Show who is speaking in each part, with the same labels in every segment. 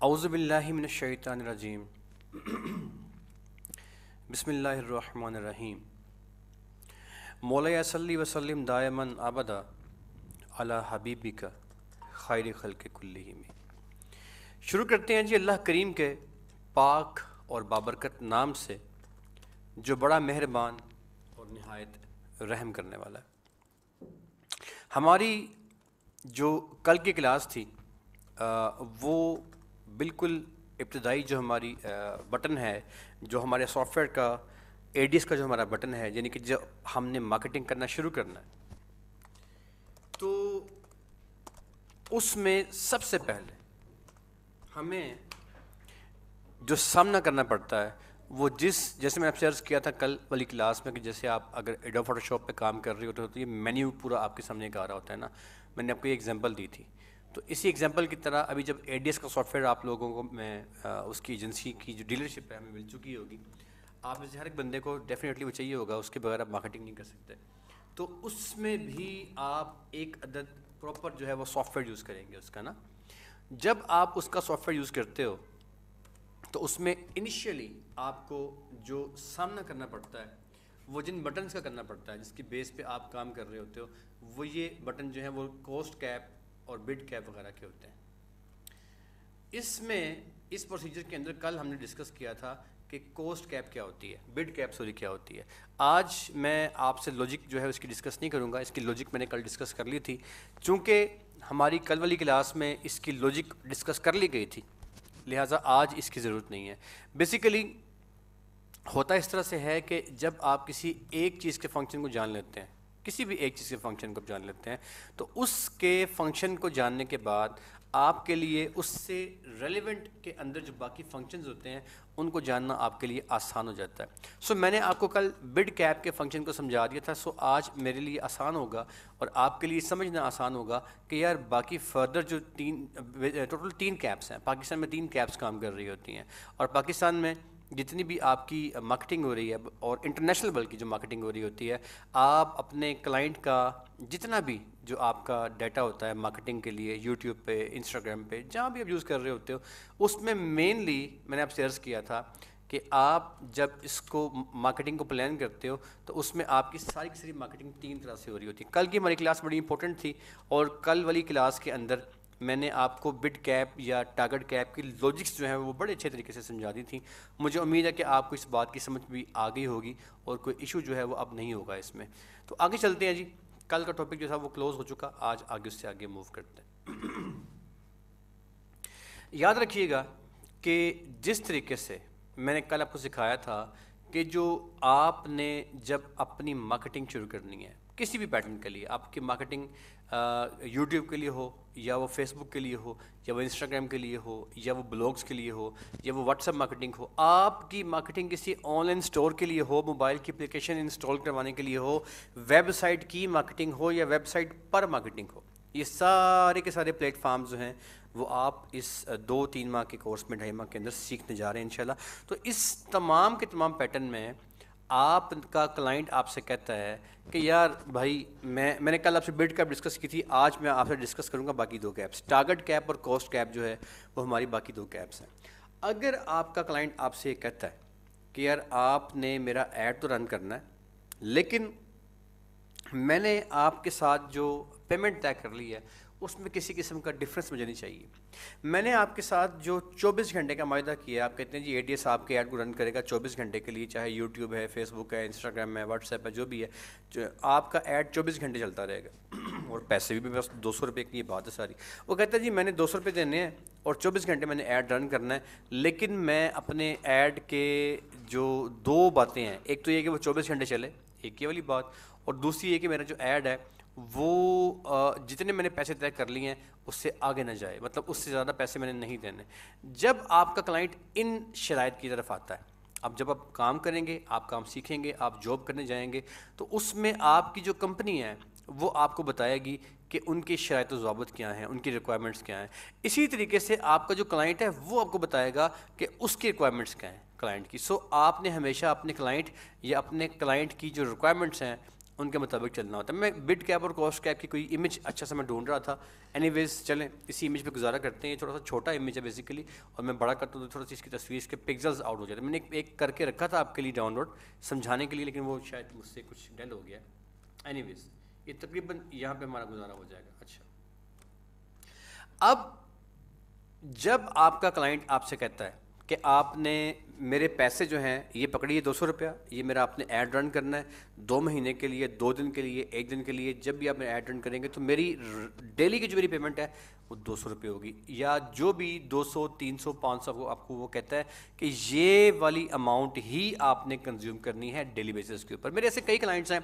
Speaker 1: اعوذ باللہ من الشیطان الرجیم بسم اللہ الرحمن الرحیم مولا صلی وسلم دائما ابدا علی حبیبک خیر خلق کلہم۔ شروع کرتے ہیں جی اللہ کریم کے پاک اور بابرکت نام سے جو بڑا مہربان اور نہایت رحم کرنے والا ہے۔ ہماری جو کل کی کلاس تھی وہ بالکل ابتدائی جو ہماری بٹن ہے، جو ہمارے سافٹ ویئر کا ایڈیس کا جو ہمارا بٹن ہے، یعنی کہ جب ہم نے مارکیٹنگ کرنا شروع کرنا ہے تو اس میں سب سے پہلے ہمیں جو سامنا کرنا پڑتا ہے وہ جیسے میں آپ سے عرض کیا تھا کل والی کلاس میں کہ جیسے آپ اگر ایڈوب فوٹو شاپ پہ کام کر رہے ہوتے ہو تو یہ مینیو پورا آپ کے سامنے ایک آ رہا ہوتا ہے نا۔ میں نے آپ کو یہ ایگزامپل دی تھی، تو اسی ایگزامپل کی طرح ابھی جب اے ڈی ایس کا سافٹ ویئر آپ لوگوں کو میں اس کی ایجنسی کی جو ڈیلرشپ ہے ہمیں مل چکی ہوگی، آپ میں سے ہر ایک بندے کو ڈیفینیٹلی وہ چاہیے ہوگا، اس کے بغیر آپ مارکیٹنگ نہیں کر سکتے۔ تو اس میں بھی آپ ایک عدد پراپر جو ہے وہ سافٹ ویئر یوز کریں گے اس کا نا۔ جب آپ اس کا سافٹ ویئر یوز کرتے ہو تو اس میں انیشیلی آپ کو جو سامنا کرنا پڑتا ہے وہ جن بٹنز کا کرنا پڑتا ہے جس کی بیس پہ آپ کام کر رہے ہوتے ہو، وہ یہ بٹن جو ہیں وہ کوسٹ کیپ اور بڈ کیپ وغیرہ کے ہوتے ہیں۔ اس پروسیجر کے اندر کل ہم نے ڈسکس کیا تھا کہ کوسٹ کیپ کیا ہوتی ہے، بڈ کیپ کیا ہوتی ہے۔ آج میں آپ سے لاجک جو ہے اس کی ڈسکس نہیں کروں گا، اس کی لاجک میں نے کل ڈسکس کر لی تھی، چونکہ ہماری کل والی کلاس میں اس کی لاجک ڈسکس کر لی گئی تھی، لہٰذا آج اس کی ضرورت نہیں ہے۔ بیسیکلی ہوتا اس طرح سے ہے کہ جب آپ کسی ایک چیز کے فنکشن کو جان لیتے ہیں، کسی بھی ایک چیز کے فنکشن کو جان لیتے ہیں، تو اس کے فنکشن کو جاننے کے بعد آپ کے لیے اس سے ریلیونٹ کے اندر جو باقی فنکشنز ہوتے ہیں ان کو جاننا آپ کے لیے آسان ہو جاتا ہے۔ میں نے آپ کو کل بڈ کیپ کے فنکشن کو سمجھا دیا تھا، آج میرے لیے آسان ہوگا اور آپ کے لیے سمجھنا آسان ہوگا کہ یار باقی فردر جو ٹوٹل 3 کیپس ہیں، پاکستان میں 3 کیپس کام کر رہی ہوتی ہیں، اور پاکستان میں جتنی بھی آپ کی مارکیٹنگ ہو رہی ہے اور انٹرنیشنل بلکہ جو مارکیٹنگ ہو رہی ہوتی ہے، آپ اپنے کلائنٹ کا جتنا بھی جو آپ کا ڈیٹا ہوتا ہے مارکیٹنگ کے لیے یوٹیوب پہ، انسٹاگرام پہ، جہاں بھی آپ یوز کر رہے ہوتے ہو، اس میں مینلی میں نے آپ سے عرض کیا تھا کہ آپ جب اس کو مارکیٹنگ کو پلان کرتے ہو تو اس میں آپ کی ساری مارکیٹنگ 3 طرح سے ہو رہی ہوتی ہے۔ کل کی ہماری کلاس بڑی امپورٹنٹ تھی اور کل والی کلاس کے اندر میں نے آپ کو بڈ کیپ یا ٹارگٹ کیپ کی لاجکس جو ہیں وہ بڑے اچھے طریقے سے سمجھا دی تھی۔ مجھے امید ہے کہ آپ کو اس بات کی سمجھ بھی آ گئی ہوگی اور کوئی ایشو جو ہے وہ اب نہیں ہوگا اس میں۔ تو آگے چلتے ہیں جی، کل کا ٹاپک جو تھا وہ کلوز ہو چکا، آج آگے اس سے آگے موو کرتے ہیں۔ یاد رکھیے گا کہ جس طریقے سے میں نے کل آپ کو سکھایا تھا کہ جو آپ نے جب اپنی مارکیٹنگ شروع کرنی ہے کسی بھی پیٹرن کے لیے، آپ کی مارکیٹنگ یوٹیوب کے لیے ہو یا وہ فیس بک کے لیے ہو یا وہ انسٹاگرام کے لیے ہو یا وہ بلاگز کے لیے ہو یا وہ واٹس ایپ مارکیٹنگ ہو، آپ کی مارکیٹنگ کسی آن لائن اسٹور کے لیے ہو، موبائل کی اپلیکیشن انسٹال کروانے کے لیے ہو، ویب سائٹ کی مارکیٹنگ ہو یا ویب سائٹ پر مارکیٹنگ ہو، یہ سارے کے سارے پلیٹ فارمز جو ہیں وہ آپ اس 2-3 ماہ کے کورس میں 2.5 ماہ کے اندر سیکھنے جا رہے ہیں انشاءاللہ۔ تو اس تمام کے تمام پیٹرن میں آپ کا کلائنٹ آپ سے کہتا ہے کہ یار بھائی میں نے کل آپ سے بڈ کیپ ڈسکس کی تھی، آج میں آپ سے ڈسکس کروں گا باقی 2 کیپس، ٹارگٹ کیپ اور کوسٹ کیپ جو ہے وہ ہماری باقی 2 کیپس ہیں۔ اگر آپ کا کلائنٹ آپ سے یہ کہتا ہے کہ یار آپ نے میرا ایڈ تو رن کرنا ہے لیکن میں نے آپ کے ساتھ جو پیمنٹ طے کر لی ہے اس میں کسی قسم کا ڈفرینس مجھے نہیں چاہیے، میں نے آپ کے ساتھ جو 24 گھنٹے کا معاہدہ کیا ہے، آپ کہتے ہیں جی اے ڈی ایس آپ کے ایڈ کو رن کرے گا 24 گھنٹے کے لیے، چاہے یوٹیوب ہے، فیس بک ہے، انسٹاگرام ہے، واٹس ایپ ہے، جو بھی ہے، آپ کا ایڈ 24 گھنٹے چلتا رہے گا اور پیسے بھی بس 200 روپے کی بات ہے ساری۔ وہ کہتا ہے جی میں نے 200 روپے دینے ہیں اور 24 گھنٹے میں نے ایڈ رن کرنا ہے، لیکن میں اپنے ایڈ کے جو 2 باتیں ہیں، ایک تو یہ کہ وہ 24 گھنٹے چلے، ایک یہ والی بات، اور دوسری یہ کہ میرا جو ایڈ ہے وہ جتنے میں نے پیسے طے کر لیے ہیں اس سے آگے نہ جائے، مطلب اس سے زیادہ پیسے میں نے نہیں دینے۔ جب آپ کا کلائنٹ ان شرائط کی طرف آتا ہے، اب جب آپ کام کریں گے، آپ کام سیکھیں گے، آپ جاب کرنے جائیں گے، تو اس میں آپ کی جو کمپنی ہے وہ آپ کو بتائے گی کہ ان کی شرائط و ضوابط کیا ہیں، ان کی ریکوائرمنٹس کیا ہیں۔ اسی طریقے سے آپ کا جو کلائنٹ ہے وہ آپ کو بتائے گا کہ اس کی ریکوائرمنٹس کیا ہیں کلائنٹ کی۔ آپ نے ہمیشہ اپنے کلائنٹ یا اپنے کلائنٹ کی جو ریکوائرمنٹس ہیں ان کے مطابق چلنا ہوتا ہے. میں بڈ کیپ اور کاسٹ کیپ کی کوئی امیج اچھا سا میں ڈھونڈ رہا تھا. اینی ویز چلیں اسی امیج پہ گزارا کرتے ہیں. یہ تھوڑا سا چھوٹا امیج ہے بیسیکلی, اور میں بڑا کرتا ہوں تو تھوڑا سی اس کی تصویر اس کے پکسلز آؤٹ ہو جاتے ہیں. میں نے ایک کر کے رکھا تھا آپ کے لیے ڈاؤن لوڈ سمجھانے کے لیے, لیکن وہ شاید مجھ سے کچھ ڈل ہو گیا. اینی ویز یہ تقریباً یہاں پہ ہمارا گزارا ہو جائے گا. اچھا, اب جب آپ کا کلائنٹ آپ سے کہتا ہے کہ آپ نے میرے پیسے جو ہیں یہ پکڑیے 200 روپیہ, یہ میرا آپ نے ایڈ رن کرنا ہے 2 مہینے کے لیے, 2 دن کے لیے, 1 دن کے لیے, جب بھی آپ ایڈ رن کریں گے تو میری ڈیلی کی جو میری پیمنٹ ہے وہ 200 روپئے ہوگی, یا جو بھی 200 300 500 کو آپ کو وہ کہتا ہے کہ یہ والی اماؤنٹ ہی آپ نے کنزیوم کرنی ہے ڈیلی بیسس کے اوپر. میرے ایسے کئی کلائنٹس ہیں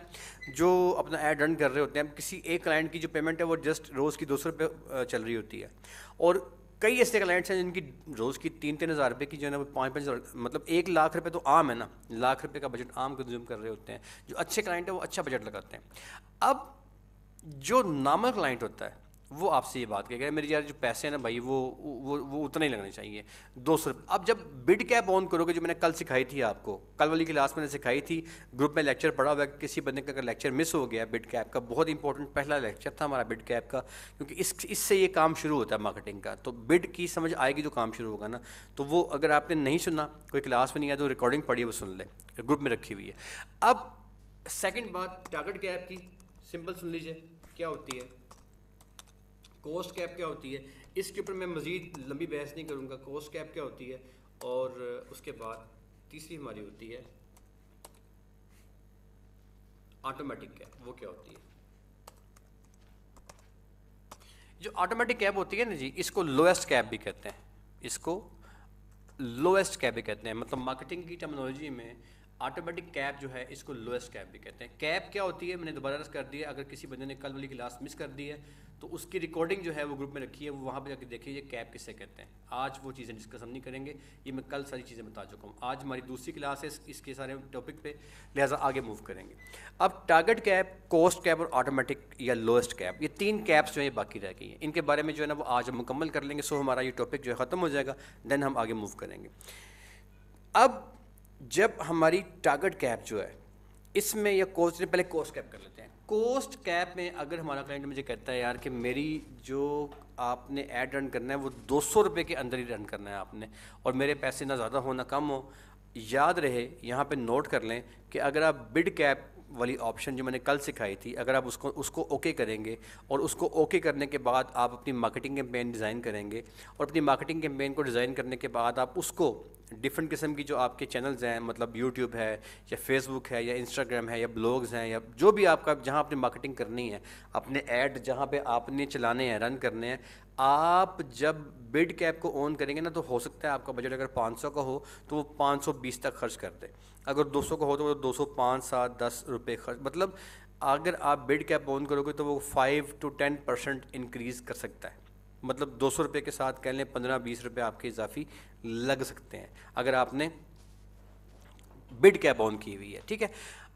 Speaker 1: جو اپنا ایڈ رن کر رہے ہوتے ہیں. کسی ایک کلائنٹ کی جو پیمنٹ ہے وہ جسٹ روز کی 200 روپئے چل رہی ہوتی ہے, اور کئی ایسے کلائنٹس ہیں جن کی روز کی 3-3 ہزار روپے کی جو ہے نا وہ 5-5 ہزار, مطلب 1 لاکھ روپے تو عام ہے نا, 1 لاکھ روپے کا بجٹ عام کنزیوم کر رہے ہوتے ہیں. جو اچھے کلائنٹ ہیں وہ اچھا بجٹ لگاتے ہیں. اب جو نارمل کلائنٹ ہوتا ہے وہ آپ سے یہ بات کہے گا میری یار جو پیسے ہیں نا بھائی وہ اتنے ہی لگنے چاہیے 200 روپئے. اب جب بڈ کیپ آن کرو گے, جو میں نے کل سکھائی تھی آپ کو, کل والی کلاس میں نے سکھائی تھی, گروپ میں لیکچر پڑھا ہوا ہے, کسی بندے کا اگر لیکچر مس ہو گیا بڈ کیپ کا, بہت امپورٹنٹ پہلا لیکچر تھا ہمارا بڈ کیپ کا, کیونکہ اس سے یہ کام شروع ہوتا ہے مارکیٹنگ کا. تو بڈ کی سمجھ آئے گی جو کام شروع ہوگا نا, تو وہ اگر آپ نے نہیں سنا, کوئی کلاس میں نہیں آیا تو ریکارڈنگ پڑھی وہ سن لیں, گروپ میں رکھی ہوئی ہے. اب سیکنڈ بات ٹارگٹ کیپ کی سمپل سن لیجیے کیا ہوتی ہے, کوسٹ کیپ کیا ہوتی ہے. اس کے اوپر میں مزید لمبی بحث نہیں کروں گا. کوسٹ کیپ کیا ہوتی ہے, اور اس کے بعد تیسری ہماری ہوتی ہے آٹومیٹک کیپ. وہ کیا ہوتی ہے, جو آٹومیٹک کیپ ہوتی ہے نا جی, اس کو لویسٹ کیپ بھی کہتے ہیں, اس کو لویسٹ کیپ بھی کہتے ہیں. مطلب مارکیٹنگ کی ٹرمینالوجی میں آٹومیٹک کیپ جو ہے اس کو لویسٹ کیپ بھی کہتے ہیں. کیپ کیا ہوتی ہے میں نے دوبارہ عرض کر دیا, اگر کسی بندے نے کل والی کلاس مس کر دی ہے تو اس کی ریکارڈنگ جو ہے وہ گروپ میں رکھی ہے, وہ وہاں پہ جا کے دیکھیے یہ کیپ کسے کہتے ہیں. آج وہ چیزیں ڈسکس ہم نہیں کریں گے, یہ میں کل ساری چیزیں بتا چکا ہوں. آج ہماری دوسری کلاس ہے اس کے سارے ٹاپک پہ, لہٰذا آگے موو کریں گے. اب ٹارگٹ کیپ, کوسٹ کیپ اور آٹومیٹک یا لوسٹ کیپ, یہ 3 کیپس جو ہیں یہ باقی رہ گئی ہیں. ان کے بارے میں جو ہے نا وہ آج ہم مکمل کر لیں گے. سو ہمارا یہ ٹاپک جو ہے ختم ہو جائے گا, دین ہم آگے موو کریں گے. اب جب ہماری ٹارگٹ کیپ جو ہے اس میں یا کوسٹ, پہلے کوسٹ کیپ کر لیتے ہیں. کوسٹ کیپ میں اگر ہمارا کلائنٹ مجھے کہتا ہے یار کہ میری جو آپ نے ایڈ رن کرنا ہے وہ 200 روپے کے اندر ہی رن کرنا ہے آپ نے, اور میرے پیسے نہ زیادہ ہو نہ کم ہو, یاد رہے یہاں پہ نوٹ کر لیں کہ اگر آپ بڈ کیپ والی آپشن جو میں نے کل سکھائی تھی, اگر آپ اس کو اوکے کریں گے, اور اس کو اوکے کرنے کے بعد آپ اپنی مارکیٹنگ کیمپین ڈیزائن کریں گے, اور اپنی مارکیٹنگ کیمپین کو ڈیزائن کرنے کے بعد آپ اس کو ڈفرینٹ قسم کی جو آپ کے چینلز ہیں, مطلب یوٹیوب ہے یا فیس بک ہے یا انسٹاگرام ہے یا بلاگز ہیں, یا جو بھی آپ کا جہاں اپنی مارکیٹنگ کرنی ہے, اپنے ایڈ جہاں پہ آپ نے چلانے ہیں, رن کرنے ہیں, آپ جب بڈ کیپ کو آن کریں گے نا تو ہو سکتا ہے آپ کا بجٹ اگر 500 کا ہو تو وہ 520 تک خرچ کر دے, اگر 200 کا ہو تو وہ 205 7 10 روپے خرچ, مطلب اگر آپ بڈ کیپ آن کرو گے تو وہ 5 to 10% انکریز کر سکتا ہے. مطلب 200 روپے کے ساتھ کہہ لیں 15-20 روپے آپ کے اضافی لگ سکتے ہیں اگر آپ نے بڈ کیپ آن کی ہوئی ہے. ٹھیک ہے,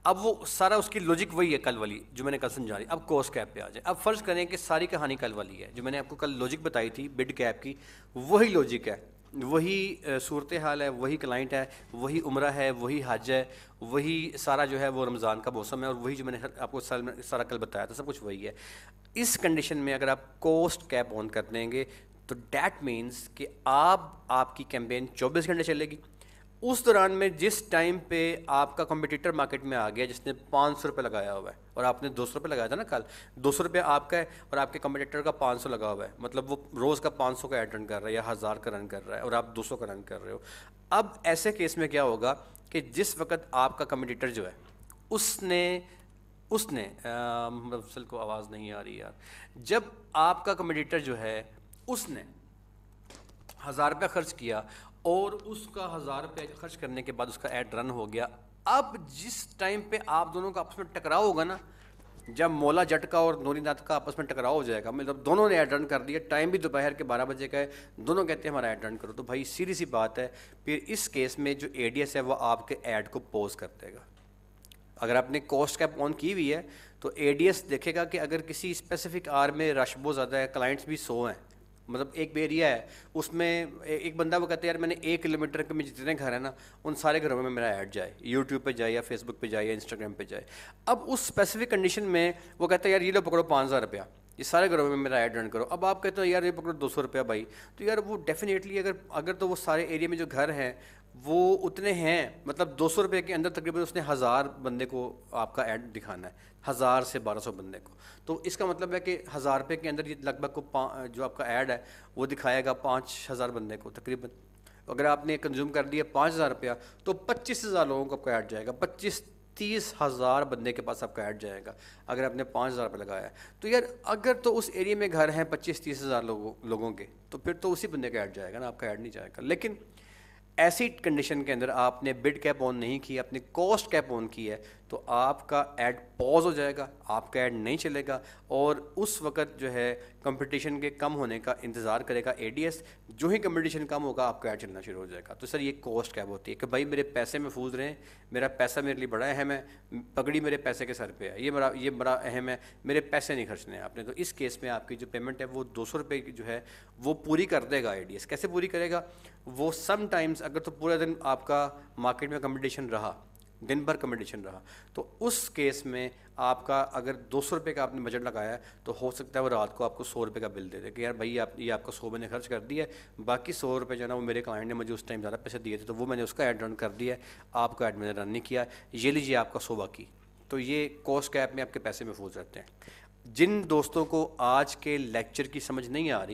Speaker 1: اب وہ سارا اس کی لوجک وہی ہے کل والی جو میں نے کل سمجھا دی. اب کوسٹ کیپ پہ آ جائیں. اب فرض کریں کہ ساری کہانی کل والی ہے, جو میں نے آپ کو کل لوجک بتائی تھی بڈ کیپ کی, وہی لوجک ہے, وہی صورتحال ہے, وہی کلائنٹ ہے, وہی عمرہ ہے, وہی حج ہے, وہی سارا جو ہے وہ رمضان کا موسم ہے, اور وہی جو میں نے آپ کو سارا کل بتایا تھا, سب کچھ وہی ہے. اس کنڈیشن میں اگر آپ کوسٹ کیپ آن کر دیں گے تو دیٹ مینس کہ آپ کی کیمپین 24 گھنٹے چلے گی. اس دوران میں جس ٹائم پہ آپ کا کمپٹیٹر مارکیٹ میں آ گیا جس نے 500 روپے لگایا ہوا ہے, اور آپ نے 200 روپے لگایا تھا نا کل, 200 روپے آپ کا ہے اور آپ کے کمپٹیٹر کا 500 لگا ہوا ہے, مطلب وہ روز کا 500 کا ایڈ رن کر رہا ہے یا 1000 کا رن کر رہا ہے اور آپ 200 کا رن کر رہے ہو. اب ایسے کیس میں کیا ہوگا کہ جس وقت آپ کا کمپٹیٹر جو ہے اس نے مفصل کو آواز نہیں آ رہی یار, جب آپ کا کمپٹیٹر جو ہے اس نے 1000 روپے خرچ کیا اور اس کا 1000 روپے خرچ کرنے کے بعد اس کا ایڈ رن ہو گیا, اب جس ٹائم پہ آپ دونوں کا آپس میں ٹکراؤ ہوگا نا, جب مولا جٹ کا اور نوری ناتھ کا آپس میں ٹکراؤ ہو جائے گا, مطلب دونوں نے ایڈ رن کر دیا, ٹائم بھی دوپہر کے 12 بجے کا ہے, دونوں کہتے ہیں ہمارا ایڈ رن کرو, تو بھائی سیدھی سی بات ہے, پھر اس کیس میں جو اے ڈی ایس ہے وہ آپ کے ایڈ کو پوز کر دے گا. اگر آپ نے کوسٹ کیپ آن کی ہوئی ہے تو اے ڈی ایس دیکھے گا کہ اگر کسی اسپیسیفک آر میں رش بہت زیادہ ہے, کلائنٹس بھی 100 ہیں, مطلب ایک ایریا ہے اس میں ایک بندہ وہ کہتا ہے یار میں نے 1 کلومیٹر کے میں جتنے گھر ہیں نا ان سارے گھروں میں میرا ایڈ جائے، یوٹیوب پہ جائے یا فیس بک پہ جائے یا انسٹاگرام پہ جائے. اب اس اسپیسیفک کنڈیشن میں وہ کہتا ہے یار یہ لو پکڑو 5,000 روپیہ، یہ سارے گھروں میں میرا ایڈ رن کرو. اب آپ کہتے ہو یار یہ پکڑو 200 روپیہ بھائی، تو یار وہ ڈیفینیٹلی اگر تو وہ سارے ایریا میں جو گھر ہیں وہ اتنے ہیں، مطلب 200 روپے کے اندر تقریباً اس نے 1000 بندے کو آپ کا ایڈ دکھانا ہے، 1000 سے 1200 بندے کو. تو اس کا مطلب ہے کہ 1000 روپے کے اندر یہ لگ بھگ کو جو آپ کا ایڈ ہے وہ دکھائے گا 5000 بندے کو تقریباً. اگر آپ نے کنزیوم کر دیا 5000 روپیہ تو 25,000 لوگوں کو آپ کا ایڈ جائے گا، 25-30,000 بندے کے پاس آپ کا ایڈ جائے گا اگر آپ نے 5,000 روپے لگایا ہے. تو یار اگر تو اس ایریا میں گھر ہیں 25-30,000 لوگوں کے تو پھر تو اسی بندے کا ایڈ جائے گا نا، آپ کا ایڈ نہیں جائے گا. لیکن ایسی کنڈیشن کے اندر آپ نے بڈ کیپ آن نہیں کی، اپنی کاسٹ کیپ آن کی ہے تو آپ کا ایڈ پاز ہو جائے گا، آپ کا ایڈ نہیں چلے گا، اور اس وقت جو ہے کمپٹیشن کے کم ہونے کا انتظار کرے گا اے ڈی ایس. جو ہی کمپٹیشن کم ہوگا آپ کا ایڈ چلنا شروع ہو جائے گا. تو سر یہ کاسٹ کیپ ہوتی ہے کہ بھائی میرے پیسے محفوظ رہیں، میرا پیسہ میرے لیے بڑا اہم ہے، پگڑی میرے پیسے کے سر پہ ہے، یہ بڑا اہم ہے، میرے پیسے نہیں خرچنے ہیں آپ نے. تو اس کیس میں آپ کی جو پیمنٹ ہے وہ 200 روپے کی جو ہے وہ پوری کر دے گا اے ڈی ایس. کیسے پوری کرے گا؟ وہ سم ٹائمز اگر تو پورا دن آپ کا مارکیٹ میں کمپٹیشن رہا، دن بھر کمپٹیشن رہا، تو اس کیس میں آپ کا اگر 200 روپے کا آپ نے بجٹ لگایا ہے تو ہو سکتا ہے وہ رات کو آپ کو 100 روپے کا بل دے دے کہ یار بھائی یہ آپ کا 100 میں نے خرچ کر دیا ہے، باقی 100 روپے جو ہے نا وہ میرے کلائنٹ نے مجھے اس ٹائم زیادہ پیسے دیے تھے تو وہ میں نے اس کا ایڈ رن کر دیا ہے، آپ کا ایڈ میں نے رن نہیں کیا، یہ لیجیے آپ کا 100 باقی. تو یہ کاسٹ کیپ میں آپ کے پیسے محفوظ رہتے ہیں. جن دوستوں کو آج کے لیکچر کی سمجھ نہیں آ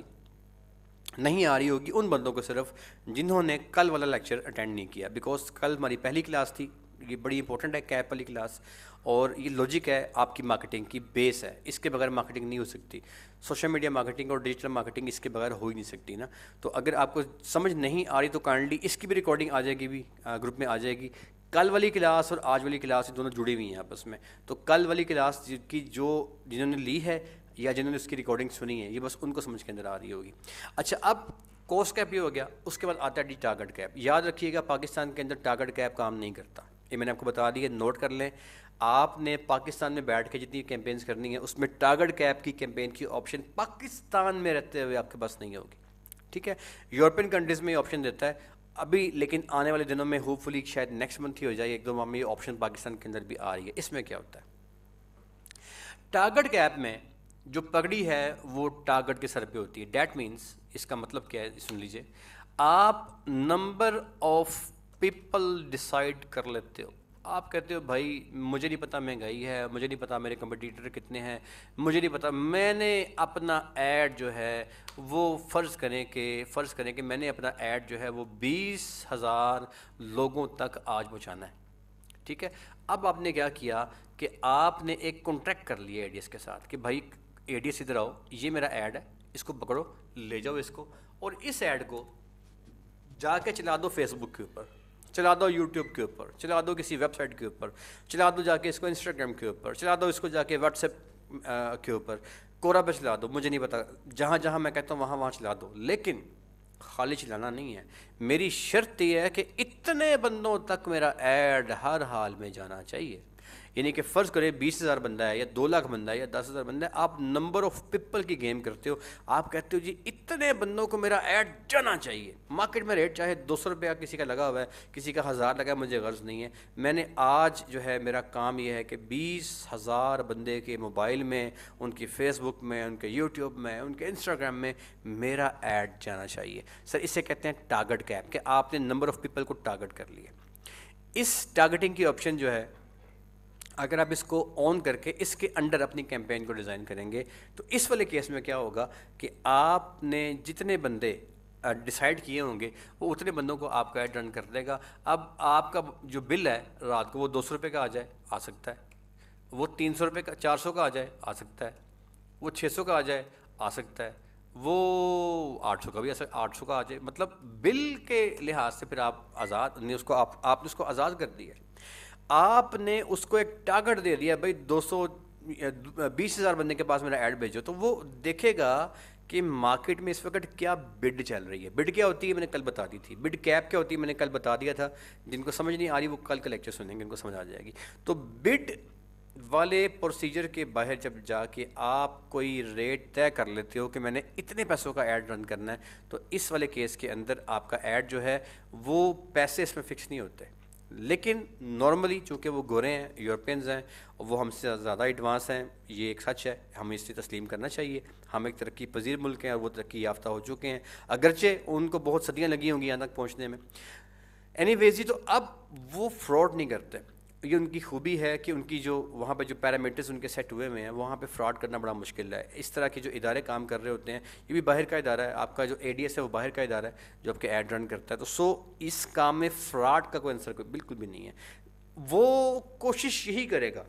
Speaker 1: رہی ہوگی ان بندوں کو صرف جنہوں نے کل والا لیکچر اٹینڈ نہیں کیا، بیکاز کل ہماری پہلی کلاس تھی، یہ بڑی امپورٹنٹ ہے کیپ والی کلاس، اور یہ لاجک ہے آپ کی مارکیٹنگ کی بیس ہے، اس کے بغیر مارکیٹنگ نہیں ہو سکتی. سوشل میڈیا مارکیٹنگ اور ڈیجیٹل مارکیٹنگ اس کے بغیر ہو ہی نہیں سکتی نا. تو اگر آپ کو سمجھ نہیں آ رہی تو کائنڈلی اس کی بھی ریکارڈنگ آ جائے گی، بھی گروپ میں آ جائے گی. کل والی کلاس اور آج والی کلاس دونوں جڑی ہوئی ہیں آپس میں. تو کل والی کلاس کی جنہوں نے لی ہے یا جنہوں نے اس کی ریکارڈنگ سنی ہے یہ بس ان کو سمجھ کے اندر آ رہی ہوگی. اچھا اب کاسٹ کیپ یہ ہو گیا، اس کے بعد آتا ہے ٹارگٹ کیپ. یاد رکھیے گا پاکستان کے اندر ٹارگٹ کیپ کام نہیں کرتا، یہ میں نے آپ کو بتا دیا، نوٹ کر لیں. آپ نے پاکستان میں بیٹھ کے جتنی کیمپینز کرنی ہیں اس میں ٹارگٹ کیپ کی کیمپین کی آپشن پاکستان میں رہتے ہوئے آپ کے پاس نہیں ہوگی. ٹھیک ہے، یورپین کنٹریز میں یہ آپشن دیتا ہے ابھی، لیکن آنے والے دنوں میں ہوپ فلی شاید نیکسٹ منتھ ہی ہو جائے، 1-2 ماہ میں یہ آپشن پاکستان کے اندر بھی آ رہی ہے. اس میں کیا ہوتا ہے؟ ٹارگٹ کیپ میں جو پگڑی ہے وہ ٹارگٹ کے سر پہ ہوتی ہے. دیٹ مینس اس کا مطلب کیا ہے سن لیجئے، آپ نمبر آف پیپل ڈیسائیڈ کر لیتے ہو. آپ کہتے ہو بھائی مجھے نہیں پتہ مہنگائی ہے، مجھے نہیں پتہ میرے کمپٹیٹر کتنے ہیں، مجھے نہیں پتہ، میں نے اپنا ایڈ جو ہے وہ فرض کریں کہ میں نے اپنا ایڈ جو ہے وہ 20,000 لوگوں تک آج پہنچانا ہے. ٹھیک ہے، اب آپ نے کیا کیا کہ آپ نے ایک کانٹریکٹ کر لیا اے ڈی ایس کے ساتھ کہ بھائی اے ڈی ایس ادھر آؤ، یہ میرا ایڈ ہے، اس کو پکڑو، لے جاؤ اس کو، اور اس ایڈ کو جا کے چلا دو فیس بک کے اوپر، چلا دو یوٹیوب کے اوپر، چلا دو کسی ویب سائٹ کے اوپر، چلا دو جا کے اس کو انسٹاگرام کے اوپر، چلا دو اس کو جا کے واٹس ایپ کے اوپر، کورا پہ چلا دو، مجھے نہیں پتا، جہاں جہاں میں کہتا ہوں وہاں چلا دو. لیکن خالی چلانا نہیں ہے، میری شرط یہ ہے کہ اتنے بندوں تک میرا ایڈ ہر حال میں جانا چاہیے. یعنی کہ فرض کرے 20,000 بندہ ہے یا 2 لاکھ بندہ ہے یا 10,000 بندہ ہے، آپ نمبر آف پیپل کی گیم کرتے ہو. آپ کہتے ہو جی اتنے بندوں کو میرا ایڈ جانا چاہیے. مارکیٹ میں ریٹ چاہے 200 روپیہ کسی کا لگا ہوا ہے، کسی کا 1000 لگا ہے، مجھے غرض نہیں ہے. میں نے آج جو ہے میرا کام یہ ہے کہ 20,000 بندے کے موبائل میں، ان کی فیس بک میں، ان کے یوٹیوب میں، ان کے انسٹاگرام میں میرا ایڈ جانا چاہیے. سر اسے کہتے ہیں ٹارگٹ کیپ، کہ آپ نے نمبر آف پیپل کو ٹارگٹ کر لیا. اس ٹارگٹنگ کی آپشن جو ہے اگر آپ اس کو آن کر کے اس کے انڈر اپنی کیمپین کو ڈیزائن کریں گے تو اس والے کیس میں کیا ہوگا کہ آپ نے جتنے بندے ڈیسائیڈ کیے ہوں گے وہ اتنے بندوں کو آپ کا ایڈ رن کر دے گا. اب آپ کا جو بل ہے رات کو وہ 200 روپے کا آ جائے، آ سکتا ہے، وہ 300 روپے کا 400 کا آ جائے، آ سکتا ہے، وہ 600 کا آ جائے، آ سکتا ہے، وہ 800 کا بھی 800 کا آ جائے. مطلب بل کے لحاظ سے پھر آپ آزاد نہیں، اس کو آپ نے اس کو آزاد کر دیا. آپ نے اس کو ایک ٹارگٹ دے دیا بھائی 20,000 بندے کے پاس میرا ایڈ بھیجو، تو وہ دیکھے گا کہ مارکیٹ میں اس وقت کیا بڈ چل رہی ہے. بڈ کیا ہوتی ہے میں نے کل بتا دی تھی، بڈ کیپ کیا ہوتی ہے میں نے کل بتا دیا تھا. جن کو سمجھ نہیں آ رہی وہ کل کا لیکچر سنیں گے، ان کو سمجھ آ جائے گی. تو بڈ والے پروسیجر کے باہر جب جا کے آپ کوئی ریٹ طے کر لیتے ہو کہ میں نے اتنے پیسوں کا ایڈ رن کرنا ہے، تو اس والے کیس کے اندر آپ کا ایڈ جو ہے وہ پیسے اس میں فکس نہیں ہوتے. لیکن نارملی چونکہ وہ گورے ہیں، یورپینز ہیں، وہ ہم سے زیادہ ایڈوانس ہیں، یہ ایک سچ ہے، ہمیں اس سے تسلیم کرنا چاہیے. ہم ایک ترقی پذیر ملک ہیں اور وہ ترقی یافتہ ہو چکے ہیں، اگرچہ ان کو بہت صدیاں لگی ہوں گی یہاں تک پہنچنے میں. اینی ویز جی، تو اب وہ فراڈ نہیں کرتے. یہ ان کی خوبی ہے کہ ان کی جو وہاں پہ جو پیرامیٹرز ان کے سیٹ ہوئے ہوئے ہیں، وہاں پہ فراڈ کرنا بڑا مشکل ہے. اس طرح کے جو ادارے کام کر رہے ہوتے ہیں، یہ بھی باہر کا ادارہ ہے، آپ کا جو اے ڈی ایس ہے وہ باہر کا ادارہ ہے جو آپ کے ایڈ رن کرتا ہے. تو اس کام میں فراڈ کا کوئی عنصر بالکل بھی نہیں ہے. وہ کوشش یہی کرے گا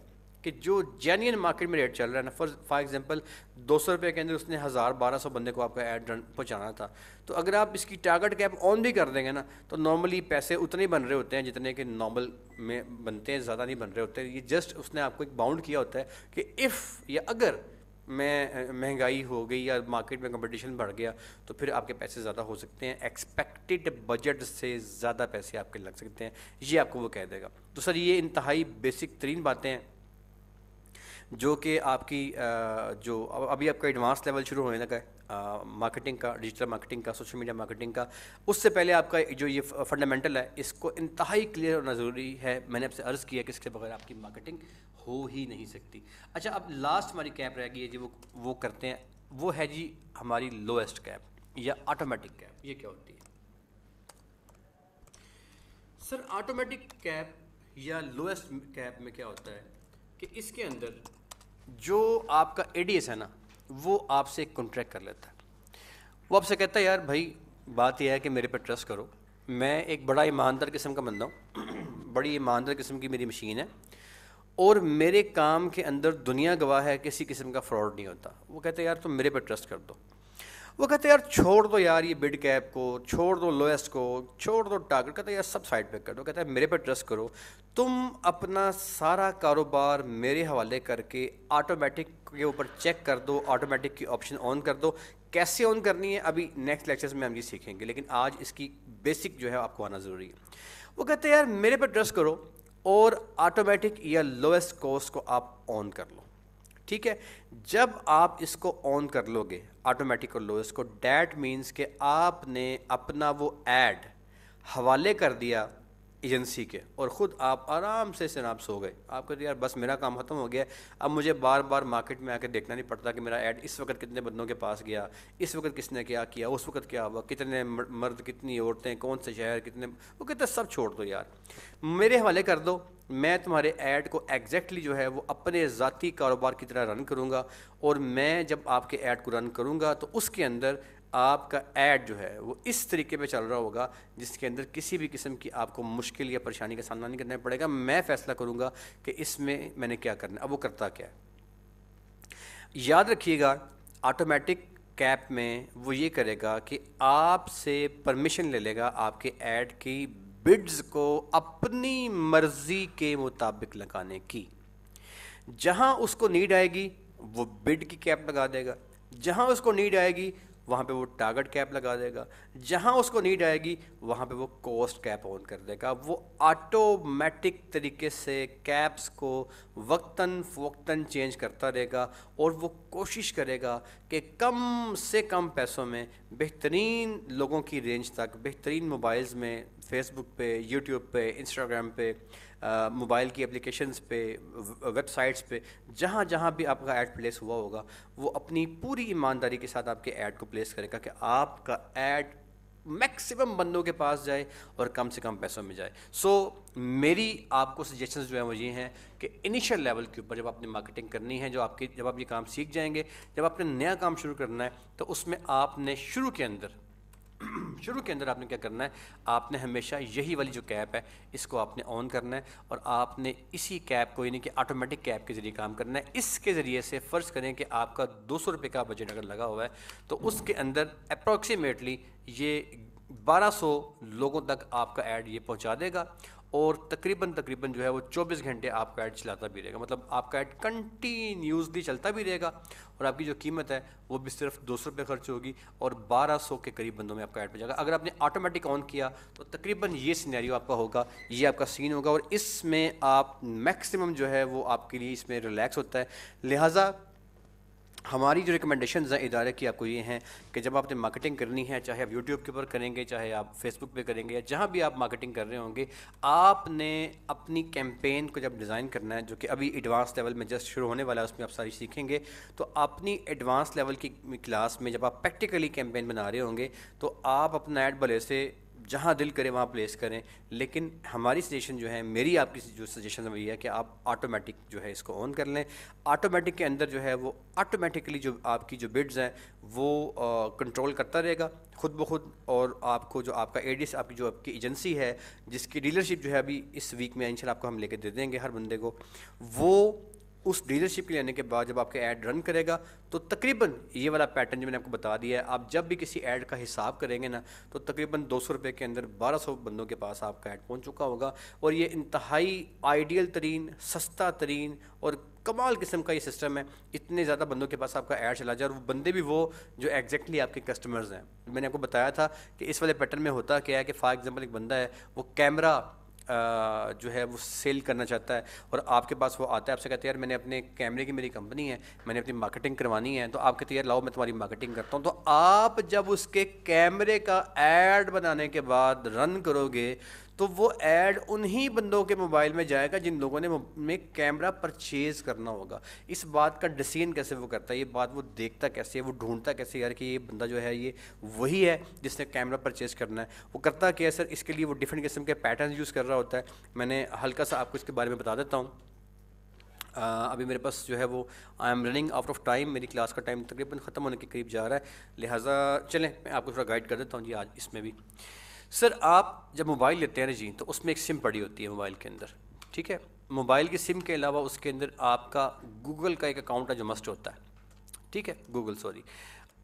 Speaker 1: کہ جو جینین مارکیٹ میں ریٹ چل رہا ہے نا، فار ایگزامپل 200 روپے کے اندر اس نے 1200 بندے کو آپ کا ایڈ رن پہنچانا تھا، تو اگر آپ اس کی ٹارگٹ کیپ آن بھی کر دیں گے نا، تو نارملی پیسے اتنے بن رہے ہوتے ہیں جتنے کہ نارمل میں بنتے ہیں، زیادہ نہیں بن رہے ہوتے. یہ جسٹ اس نے آپ کو ایک باؤنڈ کیا ہوتا ہے کہ یا اگر میں مہنگائی ہو گئی یا مارکیٹ میں کمپٹیشن بڑھ گیا تو پھر آپ کے پیسے زیادہ ہو سکتے ہیں، ایکسپیکٹڈ بجٹ سے زیادہ پیسے آپ کے لگ سکتے ہیں، یہ آپ کو وہ کہہ دے گا. تو سر یہ انتہائی بیسک ترین باتیں ہیں جو کہ آپ کی جو ابھی آپ کا ایڈوانس لیول شروع ہونے لگا ہے مارکیٹنگ کا، ڈیجیٹل مارکیٹنگ کا، سوشل میڈیا مارکیٹنگ کا، اس سے پہلے آپ کا جو یہ فنڈامنٹل ہے اس کو انتہائی کلیئر ہونا ضروری ہے. میں نے آپ سے عرض کیا کہ اس کے بغیر آپ کی مارکیٹنگ ہو ہی نہیں سکتی. اچھا، اب لاسٹ ہماری کیپ رہ گئی ہے جی، وہ کرتے ہیں، وہ ہے جی ہماری لوئسٹ کیپ یا آٹومیٹک کیپ. یہ کیا ہوتی ہے سر؟ آٹومیٹک کیپ یا لوئسٹ کیپ میں کیا ہوتا ہے کہ اس کے اندر جو آپ کا اے ڈی ایس ہے نا، وہ آپ سے ایک کانٹریکٹ کر لیتا ہے. وہ آپ سے کہتا ہے یار بھائی بات یہ ہے کہ میرے پہ ٹرسٹ کرو، میں ایک بڑا ایماندار قسم کا بندہ ہوں، بڑی ایماندار قسم کی میری مشین ہے، اور میرے کام کے اندر دنیا گواہ ہے کسی قسم کا فراڈ نہیں ہوتا. وہ کہتے ہیں یار تم میرے پہ ٹرسٹ کر دو. وہ کہتے ہیں یار چھوڑ دو یار یہ بڈ کیپ کو، چھوڑ دو لوئسٹ کو، چھوڑ دو ٹارگٹ. کہتے ہیں یار سب سائڈ پہ کر دو. کہتا ہے میرے پہ ٹرسٹ کرو، تم اپنا سارا کاروبار میرے حوالے کر کے آٹومیٹک کے اوپر چیک کر دو، آٹومیٹک کی آپشن آن کر دو. کیسے آن کرنی ہے ابھی نیکسٹ لیکچرز میں ہم یہ سیکھیں گے، لیکن آج اس کی بیسک جو ہے آپ کو آنا ضروری ہے. وہ کہتے ہیں یار میرے پہ ٹرسٹ کرو اور آٹومیٹک یا لوئسٹ کاسٹ کو آپ آن کر لو. ٹھیک ہے، جب آپ اس کو آن کر لو گے آٹومیٹک اور لوئسٹ کو، دیٹ مینس کہ آپ نے اپنا وہ ایڈ حوالے کر دیا ایجنسی کے، اور خود آپ آرام سے جناب سو گئے. آپ کہتے ہیں یار بس میرا کام ختم ہو گیا، اب مجھے بار بار مارکیٹ میں آ کے دیکھنا نہیں پڑتا کہ میرا ایڈ اس وقت کتنے بندوں کے پاس گیا، اس وقت کس نے کیا کیا، اس وقت کیا ہوا، کتنے مرد کتنی عورتیں، کون سے شہر کتنے. وہ کہتے ہیں سب چھوڑ دو یار، میرے حوالے کر دو، میں تمہارے ایڈ کو ایگزیکٹلی جو ہے وہ اپنے ذاتی کاروبار کی طرح رن کروں گا، اور میں جب آپ کے ایڈ کو رن کروں گا تو اس کے اندر آپ کا ایڈ جو ہے وہ اس طریقے پہ چل رہا ہوگا جس کے اندر کسی بھی قسم کی آپ کو مشکل یا پریشانی کا سامنا نہیں کرنا پڑے گا. میں فیصلہ کروں گا کہ اس میں نے کیا کرنا ہے. اب وہ کرتا کیا ہے، یاد رکھیے گا آٹومیٹک کیپ میں وہ یہ کرے گا کہ آپ سے پرمیشن لے لے گا آپ کے ایڈ کی بڈز کو اپنی مرضی کے مطابق لگانے کی. جہاں اس کو نیڈ آئے گی وہ بڈ کی کیپ لگا دے گا، جہاں اس کو نیڈ آئے گی وہاں پہ وہ ٹارگٹ کیپ لگا دے گا، جہاں اس کو نیڈ آئے گی وہاں پہ وہ کوسٹ کیپ آن کر دے گا. وہ آٹومیٹک طریقے سے کیپس کو وقتاً فوقتاً چینج کرتا رہے گا، اور وہ کوشش کرے گا کہ کم سے کم پیسوں میں بہترین لوگوں کی رینج تک، بہترین موبائلز میں، فیس بک پہ، یوٹیوب پہ، انسٹاگرام پہ، موبائل کی اپلیکیشنز پہ، ویب سائٹس پہ، جہاں جہاں بھی آپ کا ایڈ پلیس ہوا ہوگا وہ اپنی پوری ایمانداری کے ساتھ آپ کے ایڈ کو پلیس کرے گا کہ آپ کا ایڈ میکسیمم بندوں کے پاس جائے اور کم سے کم پیسوں میں جائے. میری آپ کو سجیشنز جو ہیں وہ یہ ہیں کہ انیشیل لیول کے اوپر جب آپ نے مارکیٹنگ کرنی ہے، جب آپ یہ کام سیکھ جائیں گے، جب آپ نے نیا کام شروع کرنا ہے، تو اس میں آپ نے شروع کے اندر آپ نے کیا کرنا ہے، آپ نے ہمیشہ یہی والی جو کیپ ہے اس کو آپ نے آن کرنا ہے، اور آپ نے اسی کیپ کو یعنی کہ آٹومیٹک کیپ کے ذریعے کام کرنا ہے. اس کے ذریعے سے فرض کریں کہ آپ کا 200 روپے کا بجٹ اگر لگا ہوا ہے تو اس کے اندر اپروکسیمیٹلی یہ 1200 لوگوں تک آپ کا ایڈ یہ پہنچا دے گا، اور تقریباً جو ہے وہ 24 گھنٹے آپ کا ایڈ چلاتا بھی رہے گا. مطلب آپ کا ایڈ کنٹینیوسلی چلتا بھی رہے گا اور آپ کی جو قیمت ہے وہ بھی صرف 200 روپے خرچ ہوگی اور 1200 کے قریب بندوں میں آپ کا ایڈ پہ جائے گا. اگر آپ نے آٹومیٹک آن کیا تو تقریباً یہ سینیریو آپ کا ہوگا, یہ آپ کا سین ہوگا, اور اس میں آپ میکسیمم جو ہے وہ آپ کے لیے اس میں ریلیکس ہوتا ہے. لہٰذا ہماری جو ریکمنڈیشنز ہیں ادارے کی آپ کو یہ ہیں کہ جب آپ نے مارکیٹنگ کرنی ہے, چاہے آپ یوٹیوب کے اوپر کریں گے, چاہے آپ فیس بک پہ کریں گے, یا جہاں بھی آپ مارکیٹنگ کر رہے ہوں گے, آپ نے اپنی کیمپین کو جب ڈیزائن کرنا ہے, جو کہ ابھی ایڈوانس لیول میں جسٹ شروع ہونے والا ہے, اس میں آپ ساری سیکھیں گے, تو اپنی ایڈوانس لیول کی کلاس میں جب آپ پریکٹیکلی کیمپین بنا رہے ہوں گے تو آپ اپنا ایڈ بھلے سے جہاں دل کرے وہاں پلیس کریں, لیکن ہماری سجیشن جو ہے, میری آپ کی جو سجیشن وہی ہے کہ آپ آٹومیٹک جو ہے اس کو آن کر لیں. آٹومیٹک کے اندر جو ہے وہ آٹومیٹکلی جو آپ کی جو بڈز ہیں وہ کنٹرول کرتا رہے گا خود بخود, اور آپ کو جو آپ کا ایڈس, آپ کی جو آپ کی ایجنسی ہے جس کی ڈیلرشپ جو ہے ابھی اس ویک میں انشاءاللہ آپ کو ہم لے کے دے دیں گے ہر بندے کو, وہ اس ڈیلرشپ کے لینے کے بعد جب آپ کے ایڈ رن کرے گا تو تقریباً یہ والا پیٹرن جو میں نے آپ کو بتا دیا ہے, آپ جب بھی کسی ایڈ کا حساب کریں گے نا تو تقریباً 200 روپے کے اندر 1200 بندوں کے پاس آپ کا ایڈ پہنچ چکا ہوگا. اور یہ انتہائی آئیڈیل ترین, سستا ترین اور کمال قسم کا یہ سسٹم ہے. اتنے زیادہ بندوں کے پاس آپ کا ایڈ چلا جائے, اور وہ بندے بھی وہ جو ایگزیکٹلی آپ کے کسٹمرز ہیں. میں نے آپ کو بتایا تھا کہ اس والے پیٹرن میں ہوتا کیا ہے کہ فار ایگزامپل ایک بندہ ہے, وہ کیمرہ جو ہے وہ سیل کرنا چاہتا ہے, اور آپ کے پاس وہ آتا ہے, آپ سے کہتے ہیں یار میں نے اپنے کیمرے کی میری کمپنی ہے, میں نے اپنی مارکیٹنگ کروانی ہے, تو آپ کہتے ہیں یار لاؤ میں تمہاری مارکیٹنگ کرتا ہوں. تو آپ جب اس کے کیمرے کا ایڈ بنانے کے بعد رن کرو گے تو وہ ایڈ انہی بندوں کے موبائل میں جائے گا جن لوگوں نے کیمرہ پرچیز کرنا ہوگا. اس بات کا ڈیسیژن کیسے وہ کرتا ہے, یہ بات وہ دیکھتا کیسے ہے, وہ ڈھونڈتا کیسے یار کہ یہ بندہ جو ہے یہ وہی ہے جس نے کیمرہ پرچیز کرنا ہے. وہ کرتا کیا ہے سر, اس کے لیے وہ ڈفرینٹ قسم کے پیٹرنز یوز کر رہا ہوتا ہے. میں نے ہلکا سا آپ کو اس کے بارے میں بتا دیتا ہوں. ابھی میرے پاس جو ہے وہ I am running out of time, میری کلاس کا ٹائم تقریباً ختم ہونے کے قریب جا رہا ہے, لہٰذا چلیں میں آپ کو تھوڑا گائیڈ کر دیتا ہوں جی آج اس میں بھی. سر آپ جب موبائل لیتے ہیں نا جی, تو اس میں ایک سم پڑی ہوتی ہے موبائل کے اندر, ٹھیک ہے. موبائل کی سم کے علاوہ اس کے اندر آپ کا گوگل کا ایک اکاؤنٹ ہے جو مسٹ ہوتا ہے, ٹھیک ہے, گوگل سوری.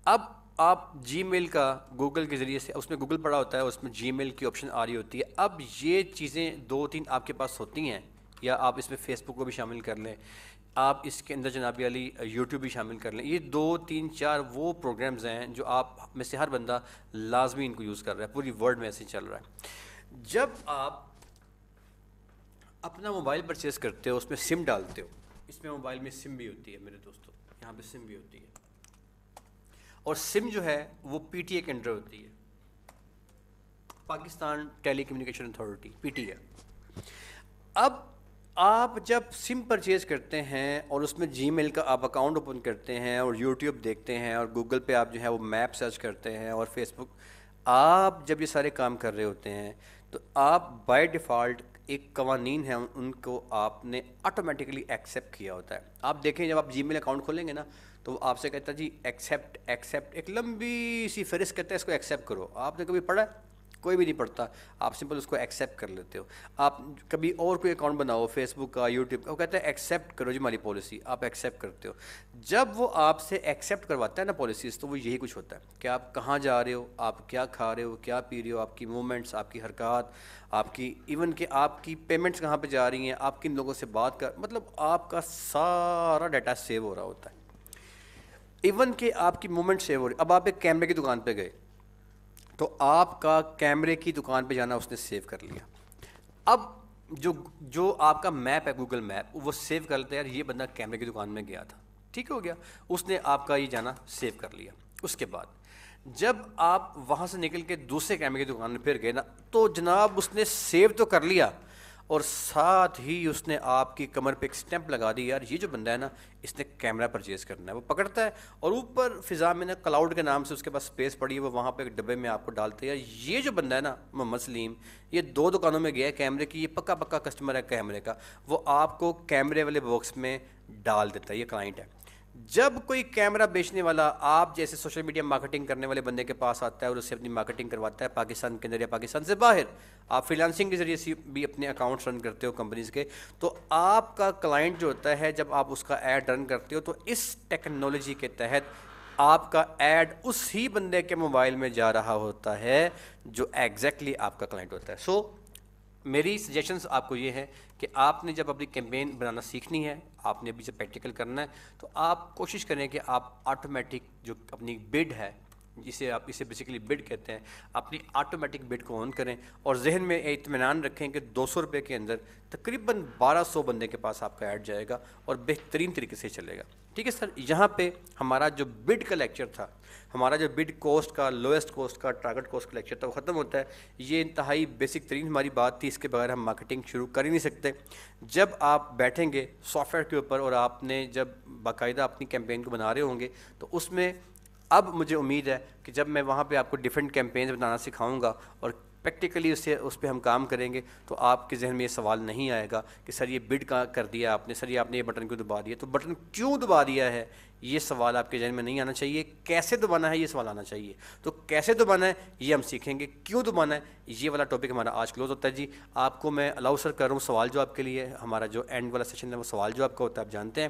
Speaker 1: اب آپ جی میل کا گوگل کے ذریعے سے, اس میں گوگل پڑا ہوتا ہے, اس میں جی میل کی آپشن آ رہی ہوتی ہے. اب یہ چیزیں 2-3 آپ کے پاس ہوتی ہیں, یا آپ اس میں فیس بک کو بھی شامل کر لیں, آپ اس کے اندر جناب علی یوٹیوب بھی شامل کر لیں. یہ 2-3-4 وہ پروگرامز ہیں جو آپ میں سے ہر بندہ لازمی ان کو یوز کر رہا ہے, پوری ورلڈ میں ایسے چل رہا ہے. جب آپ اپنا موبائل پرچیز کرتے ہو, اس میں سم ڈالتے ہو, اس میں موبائل میں سم بھی ہوتی ہے میرے دوستوں, یہاں پہ سم بھی ہوتی ہے, اور سم جو ہے وہ پی ٹی اے کے انڈر ہوتی ہے, Pakistan telecommunication authority, P T A. اب آپ جب سم پرچیز کرتے ہیں اور اس میں جی میل کا آپ اکاؤنٹ اوپن کرتے ہیں اور یوٹیوب دیکھتے ہیں اور گوگل پہ آپ جو ہے وہ میپ سرچ کرتے ہیں اور فیس بک, آپ جب یہ سارے کام کر رہے ہوتے ہیں تو آپ بائی ڈیفالٹ ایک قوانین ہیں ان کو آپ نے آٹومیٹکلی ایکسیپٹ کیا ہوتا ہے. آپ دیکھیں جب آپ جی میل اکاؤنٹ کھولیں گے نا تو وہ آپ سے کہتا ہے جی ایکسیپٹ, ایک لمبی سی فہرست کہتا ہے اس کو ایکسیپٹ کرو. آپ نے کبھی پڑھا ہے؟ کوئی بھی نہیں پڑھتا, آپ سمپل اس کو ایکسیپٹ کر لیتے ہو. آپ کبھی اور کوئی اکاؤنٹ بناؤ فیس بک کا, یوٹیوب کا, وہ کہتا ہے ایکسیپٹ کرو جی ہماری پالیسی, آپ ایکسیپٹ کرتے ہو. جب وہ آپ سے ایکسیپٹ کرواتا ہے نا پالیسیز, تو وہ یہی کچھ ہوتا ہے کہ آپ کہاں جا رہے ہو, آپ کیا کھا رہے ہو, کیا پی رہے ہو, آپ کی موومنٹس, آپ کی حرکات, آپ کی ایون کہ آپ کی پیمنٹس کہاں پہ جا رہی ہیں, آپ کن لوگوں سے بات کر, مطلب آپ کا سارا ڈیٹا سیو ہو رہا ہوتا ہے. ایون کہ آپ کی موومنٹ سیو ہو رہی. اب آپ ایک کیمرے کی دکان پہ گئے تو آپ کا کیمرے کی دکان پہ جانا اس نے سیو کر لیا. اب جو آپ کا میپ ہے گوگل میپ, وہ سیو کر لیتا ہے یار یہ بندہ کیمرے کی دکان میں گیا تھا, ٹھیک ہو گیا, اس نے آپ کا یہ جانا سیو کر لیا. اس کے بعد جب آپ وہاں سے نکل کے دوسرے کیمرے کی دکان میں پھر گئے نا, تو جناب اس نے سیو تو کر لیا اور ساتھ ہی اس نے آپ کی کمر پہ ایک اسٹیمپ لگا دی, یار یہ جو بندہ ہے نا اس نے کیمرہ پرچیز کرنا ہے. وہ پکڑتا ہے اور اوپر فضا میں نا کلاؤڈ کے نام سے اس کے پاس اسپیس پڑی ہے, وہ وہاں پہ ایک ڈبے میں آپ کو ڈالتے ہیں, یار یہ جو بندہ ہے نا محمد سلیم, یہ 2 دکانوں میں گیا ہے کیمرے کی, یہ پکا کسٹمر ہے کیمرے کا, وہ آپ کو کیمرے والے باکس میں ڈال دیتا ہے, یہ کلائنٹ ہے. جب کوئی کیمرہ بیچنے والا آپ جیسے سوشل میڈیا مارکیٹنگ کرنے والے بندے کے پاس آتا ہے اور اس سے اپنی مارکیٹنگ کرواتا ہے پاکستان کے اندر یا پاکستان سے باہر, آپ فری لانسنگ کے ذریعے سے بھی اپنے اکاؤنٹس رن کرتے ہو کمپنیز کے, تو آپ کا کلائنٹ جو ہوتا ہے جب آپ اس کا ایڈ رن کرتے ہو تو اس ٹیکنالوجی کے تحت آپ کا ایڈ اس ہی بندے کے موبائل میں جا رہا ہوتا ہے جو ایگزیکٹلی آپ کا کلائنٹ ہوتا ہے. سو میری سجیشنز آپ کو یہ ہے کہ آپ نے جب اپنی کیمپین بنانا سیکھنی ہے, آپ نے ابھی سے پریکٹیکل کرنا ہے, تو آپ کوشش کریں کہ آپ آٹومیٹک جو اپنی بڈ ہے, اسے بیسیکلی بڈ کہتے ہیں, اپنی آٹومیٹک بڈ کو آن کریں اور ذہن میں اطمینان رکھیں کہ 200 روپے کے اندر تقریباً 1200 بندے کے پاس آپ کا ایڈ جائے گا اور بہترین طریقے سے چلے گا. ٹھیک ہے سر, یہاں پہ ہمارا جو بڈ کا لیکچر تھا, ہمارا جو بڈ کوسٹ کا, لویسٹ کوسٹ کا, ٹارگٹ کوسٹ کا لیکچر تھا, وہ ختم ہوتا ہے. یہ انتہائی بیسک ترین ہماری بات تھی, اس کے بغیر ہم مارکیٹنگ شروع کر ہی نہیں سکتے. جب آپ بیٹھیں گے سافٹ ویئر کے اوپر اور آپ نے جب باقاعدہ اپنی کیمپین کو بنا رہے ہوں گے, تو اس میں اب مجھے امید ہے کہ جب میں وہاں پہ آپ کو ڈیفرنٹ کیمپینز بنانا سکھاؤں گا اور پریکٹیکلی اس پہ ہم کام کریں گے, تو آپ کے ذہن میں یہ سوال نہیں آئے گا کہ سر یہ بڈ کا کر دیا آپ نے, سر یہ آپ نے یہ بٹن کیوں دبا دیا. تو بٹن کیوں دبا دیا ہے یہ سوال آپ کے ذہن میں نہیں آنا چاہیے, کیسے دبانا ہے یہ سوال آنا چاہیے. تو کیسے دبانا ہے یہ ہم سیکھیں گے, کیوں دبانا ہے یہ والا ٹاپک ہمارا آج کلوز ہوتا ہے. جی آپ کو میں الاؤ سر کر رہا ہوں سوال جواب کے لیے. ہمارا جو اینڈ والا سیشن ہے وہ سوال جواب کا ہوتا ہے, آپ جانتے ہیں,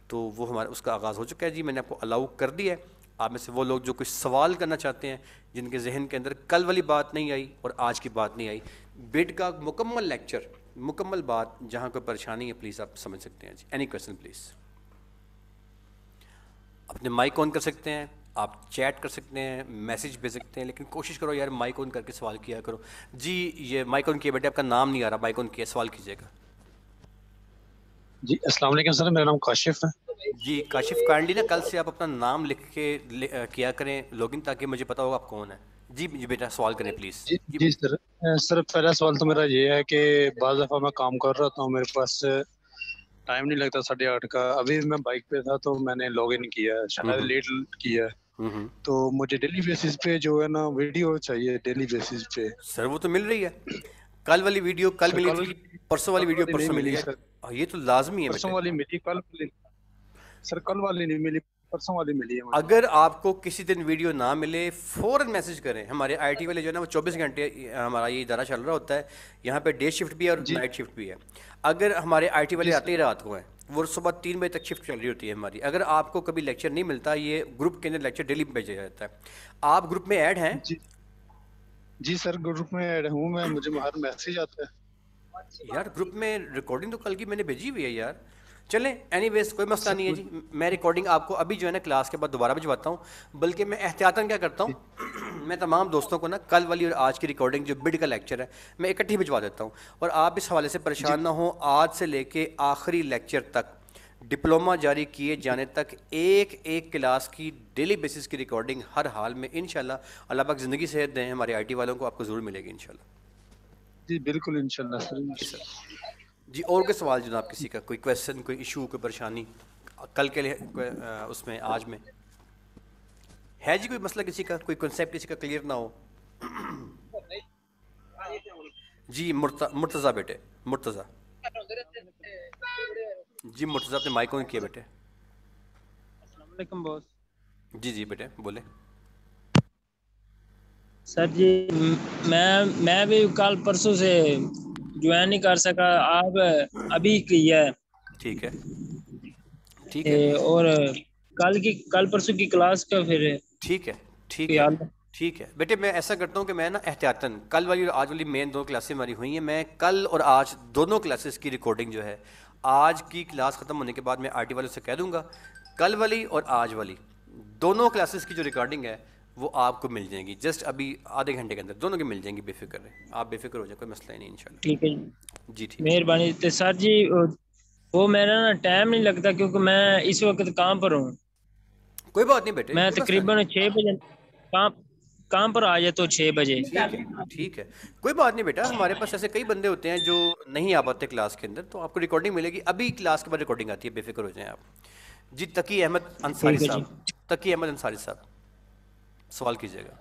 Speaker 1: تو وہ ہمارا اس کا آغاز ہو چکا ہے. جی میں نے آپ کو الاؤ کر دیا ہے. آپ میں سے وہ لوگ جو کچھ سوال کرنا چاہتے ہیں, جن کے ذہن کے اندر کل والی بات نہیں آئی اور آج کی بات نہیں آئی, بڈ کا مکمل لیکچر, مکمل بات, جہاں کوئی پریشانی ہے پلیز آپ سمجھ سکتے ہیں. جی اینی کویشچن پلیز. اپنے مائک آن کر سکتے ہیں, آپ چیٹ کر سکتے ہیں, میسیج بھیج سکتے ہیں, لیکن کوشش کرو یار مائک آن کر کے سوال کیا کرو. جی یہ مائک آن کیے بیٹے, آپ کا نام نہیں آ رہا, مائک آن کیا, سوال کیجیے گا.
Speaker 2: جی السلام علیکم سر, میرا نام کاشف ہے.
Speaker 1: جی کاشف, کائنڈلی نا کل سے آپ اپنا نام لکھ کے کیا کریں لاگ ان, تاکہ مجھے پتا ہوگا آپ کون ہیں. جی بیٹا سوال کریں پلیز.
Speaker 2: جی سر پہلا سوال تو میرا یہ ہے کہ بعض دفعہ میں کام کر رہا ہوں, میرے پاس ٹائم نہیں لگتا 8:30 کا. ابھی میں بائک پہ تھا تو میں نے لاگ ان کیا, شاید لیٹ کیا, تو مجھے ڈیلی بیسس پہ جو ہے نا ویڈیو چاہیے ڈیلی بیسس پہ.
Speaker 1: سر وہ تو مل رہی ہے, کل والی ویڈیو کل ملی تھی, پرسوں والی ویڈیو پرسوں ملی ہے, یہ تو لازمی ہے
Speaker 2: پرسوں
Speaker 1: بیٹے.
Speaker 2: والی ملی, کل سر کل والی نہیں ملی, پرسوں والی ملی ہے.
Speaker 1: اگر آپ کو کسی دن ویڈیو نہ ملے فوراً میسج کریں. ہمارے آئی ٹی والے جو ہے نا وہ 24 گھنٹے ہمارا یہ ادارہ چل رہا ہوتا ہے, یہاں پہ ڈے شفٹ بھی ہے اور نائٹ شفٹ بھی ہے. اگر ہمارے آئی ٹی والے آتے ہی رات کو ہیں, وہ صبح 3 بجے تک شفٹ چل رہی ہوتی ہے ہماری. اگر آپ کو کبھی لیکچر نہیں ملتا, یہ گروپ کے اندر لیکچر ڈیلی بھیجا جاتا ہے. آپ گروپ میں ایڈ ہیں؟
Speaker 2: جی سر گروپ میں ایڈ ہوں میں, مجھے ہر میسج آتا ہے.
Speaker 1: یار گروپ میں ریکارڈنگ تو کل کی میں نے بھیجی ہوئی ہے یار. چلیں اینی ویز کوئی مسئلہ نہیں ہے جی, میں ریکارڈنگ آپ کو ابھی جو ہے نا کلاس کے بعد دوبارہ بھجواتا ہوں. بلکہ میں احتیاطاً کیا کرتا ہوں, میں تمام دوستوں کو نا کل والی اور آج کی ریکارڈنگ جو بڈ کا لیکچر ہے میں اکٹھی بھجوا دیتا ہوں. اور آپ اس حوالے سے پریشان نہ ہوں, آج سے لے کے آخری لیکچر تک, ڈپلوما جاری کیے جانے تک, ایک ایک کلاس کی ڈیلی بیسس کی ریکارڈنگ ہر حال میں انشاءاللہ, اللہ پاک زندگی صحت دیں ہمارے آئی ٹی والوں کو, آپ کو ضرور ملے گی انشاءاللہ.
Speaker 2: جی بالکل انشاءاللہ سر.
Speaker 1: جی اور کوئی سوال جناب کسی کا, کوئی کویشچن, کوئی ایشو, کوئی پریشانی کل کے لیے اس میں آج میں ہے جی؟ کوئی مسئلہ کسی کا, کوئی کنسیپٹ کسی کا کلیئر نہ ہو؟ جی مرتضیٰ بیٹے, مرتضیٰ. جی مرتضیٰ اپنے مائک آن کیا بیٹے.
Speaker 3: السلام علیکم باس.
Speaker 1: جی جی بیٹے بولے.
Speaker 3: سر جی میں بھی کل پرسوں سے جوائن نہیں کر سکا, آپ ابھی کیا ہے.
Speaker 1: ٹھیک ہے ٹھیک ہے
Speaker 3: اور کل پرسوں کی کلاس کا پھر
Speaker 1: ٹھیک ہے ٹھیک ہے ٹھیک ہے بیٹے. میں ایسا کرتا ہوں کہ میں نا احتیاطاً کل والی اور آج والی مین دو کلاسیں ہماری ہوئی ہیں, میں کل اور آج دونوں کلاسز کی ریکارڈنگ جو ہے آج کی کلاس ختم ہونے کے بعد میں آر ٹی والوں سے کہہ دوں گا, کل والی اور آج والی دونوں کلاسز کی جو ریکارڈنگ ہے وہ آپ کو مل جائیں گی. جسٹ ابھی آدھے گھنٹے کے اندر دونوں کی مل جائیں گی, بے فکر رہیں, آپ بے فکر ہو جائیں, کوئی مسئلہ ہی نہیں انشاءاللہ.
Speaker 3: ٹھیک ہے
Speaker 1: جی ٹھیک ہے,
Speaker 3: مہربانی. تو سر جی وہ میرا نا ٹائم نہیں لگتا کیونکہ میں اس وقت کام پر ہوں.
Speaker 1: کوئی بات نہیں بیٹے,
Speaker 3: میں
Speaker 1: کوئی مسئلہ
Speaker 3: تقریباً
Speaker 1: نہیں.
Speaker 3: 6 بجے کام پر آ جاتا ہوں, 6 بجے.
Speaker 1: ٹھیک ہے ٹھیک ہے, کوئی بات نہیں بیٹا. ہمارے پاس ایسے کئی بندے ہوتے ہیں جو نہیں آ پاتے کلاس کے اندر, تو آپ کو ریکارڈنگ ملے گی. ابھی کلاس کے بعد ریکارڈنگ آتی ہے, بے فکر ہو جائیں آپ. جی تقی احمد انصاری
Speaker 3: ٹھیک ہے
Speaker 1: صاحب,
Speaker 3: جی.
Speaker 1: تقی احمد انصاری صاحب سوال کیجیے گا.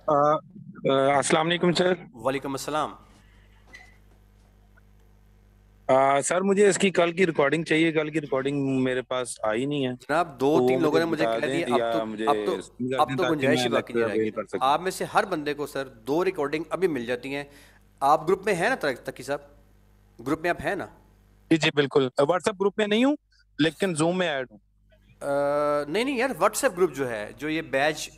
Speaker 4: السلام علیکم سر.
Speaker 1: وعلیکم السلام.
Speaker 4: سر مجھے اس کی کل کی ریکارڈنگ چاہیے, کل کی ریکارڈنگ میرے پاس آئی نہیں ہے.
Speaker 1: جناب
Speaker 4: تو
Speaker 1: 2-3 لوگوں نے مجھے
Speaker 4: بتا
Speaker 1: کہہ
Speaker 4: دیں
Speaker 1: دیا,
Speaker 4: یا مجھے
Speaker 1: اب تو
Speaker 4: تاکہ
Speaker 1: گنجائش
Speaker 4: میں
Speaker 1: ہی باقی نہیں
Speaker 4: لیکچر
Speaker 1: رہ گئی.
Speaker 4: اویل کر سکوں.
Speaker 1: آپ میں سے ہر بندے کو سر 2 ریکارڈنگ ابھی مل جاتی ہیں. آپ گروپ میں ہیں نا تقی صاحب, گروپ میں آپ ہیں نا؟
Speaker 4: جی جی بالکل, واٹس ایپ گروپ میں نہیں ہوں لیکن زوم میں ایڈ ہوں.
Speaker 1: نہیں یار, واٹس ایپ گروپ جو ہے, جو یہ بیچ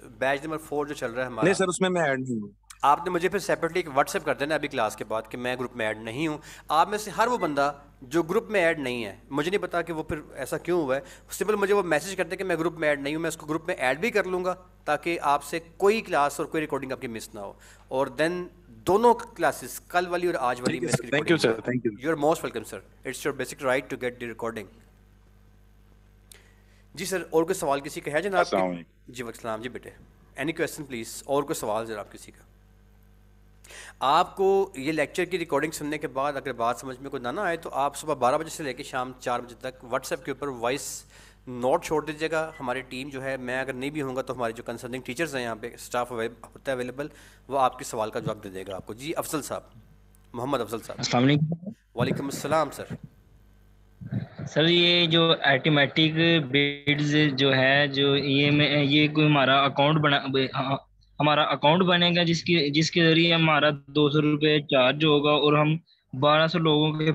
Speaker 1: نمبر 4 جو چل رہا ہے ہمارا,
Speaker 4: نہیں سر اس میں ایڈ نہیں ہوں.
Speaker 1: آپ نے مجھے پھر سیپریٹلی ایک واٹس ایپ کر دینا ابھی کلاس کے بعد کہ میں گروپ میں ایڈ نہیں ہوں. آپ میں سے ہر وہ بندہ جو گروپ میں ایڈ نہیں ہے, مجھے نہیں پتا کہ وہ پھر ایسا کیوں ہوا ہے, سمپل مجھے وہ میسج کرتے ہیں کہ میں گروپ میں ایڈ نہیں ہوں, میں اس کو گروپ میں ایڈ بھی کر لوں گا تاکہ آپ سے کوئی کلاس اور کوئی ریکارڈنگ آپ کی مس نہ ہو. اور دین دونوں کلاسز, کل والی اور آج والی, میں اس کی
Speaker 4: thank you sir, thank you.
Speaker 1: You are most welcome sir, it's your basic right to get the recording. جی سر, اور کوئی سوال کسی کا ہے جناب؟
Speaker 4: السلام علیکم.
Speaker 1: جی وعلیکم السلام. جی بیٹے, اینی کویسچن پلیز, اور کوئی سوال ذرا آپ کسی کا؟ آپ کو یہ لیکچر کی ریکارڈنگ سننے کے بعد اگر بات سمجھ میں کوئی نہ آئے تو آپ صبح 12 بجے سے لے کے شام 4 بجے تک واٹس ایپ کے اوپر وائس نوٹ چھوڑ دیجیے گا. ہماری ٹیم جو ہے, میں اگر نہیں بھی ہوں گا تو ہمارے جو کنسرننگ ٹیچرز ہیں یہاں پہ, اسٹاف ہوتا ہے اویلیبل, وہ آپ کے سوال کا جواب دے دے گا آپ کو. جی افضل صاحب, محمد افضل صاحب.
Speaker 3: السلام علیکم.
Speaker 1: وعلیکم السلام سر.
Speaker 3: سر یہ جو ایٹیمیٹک بیڈز جو ہے, جو یہ کوئی ہمارا اکاؤنٹ بنے گا جس کے ذریعے ہمارا 200 روپے چارج ہوگا اور ہم 1200 لوگوں کے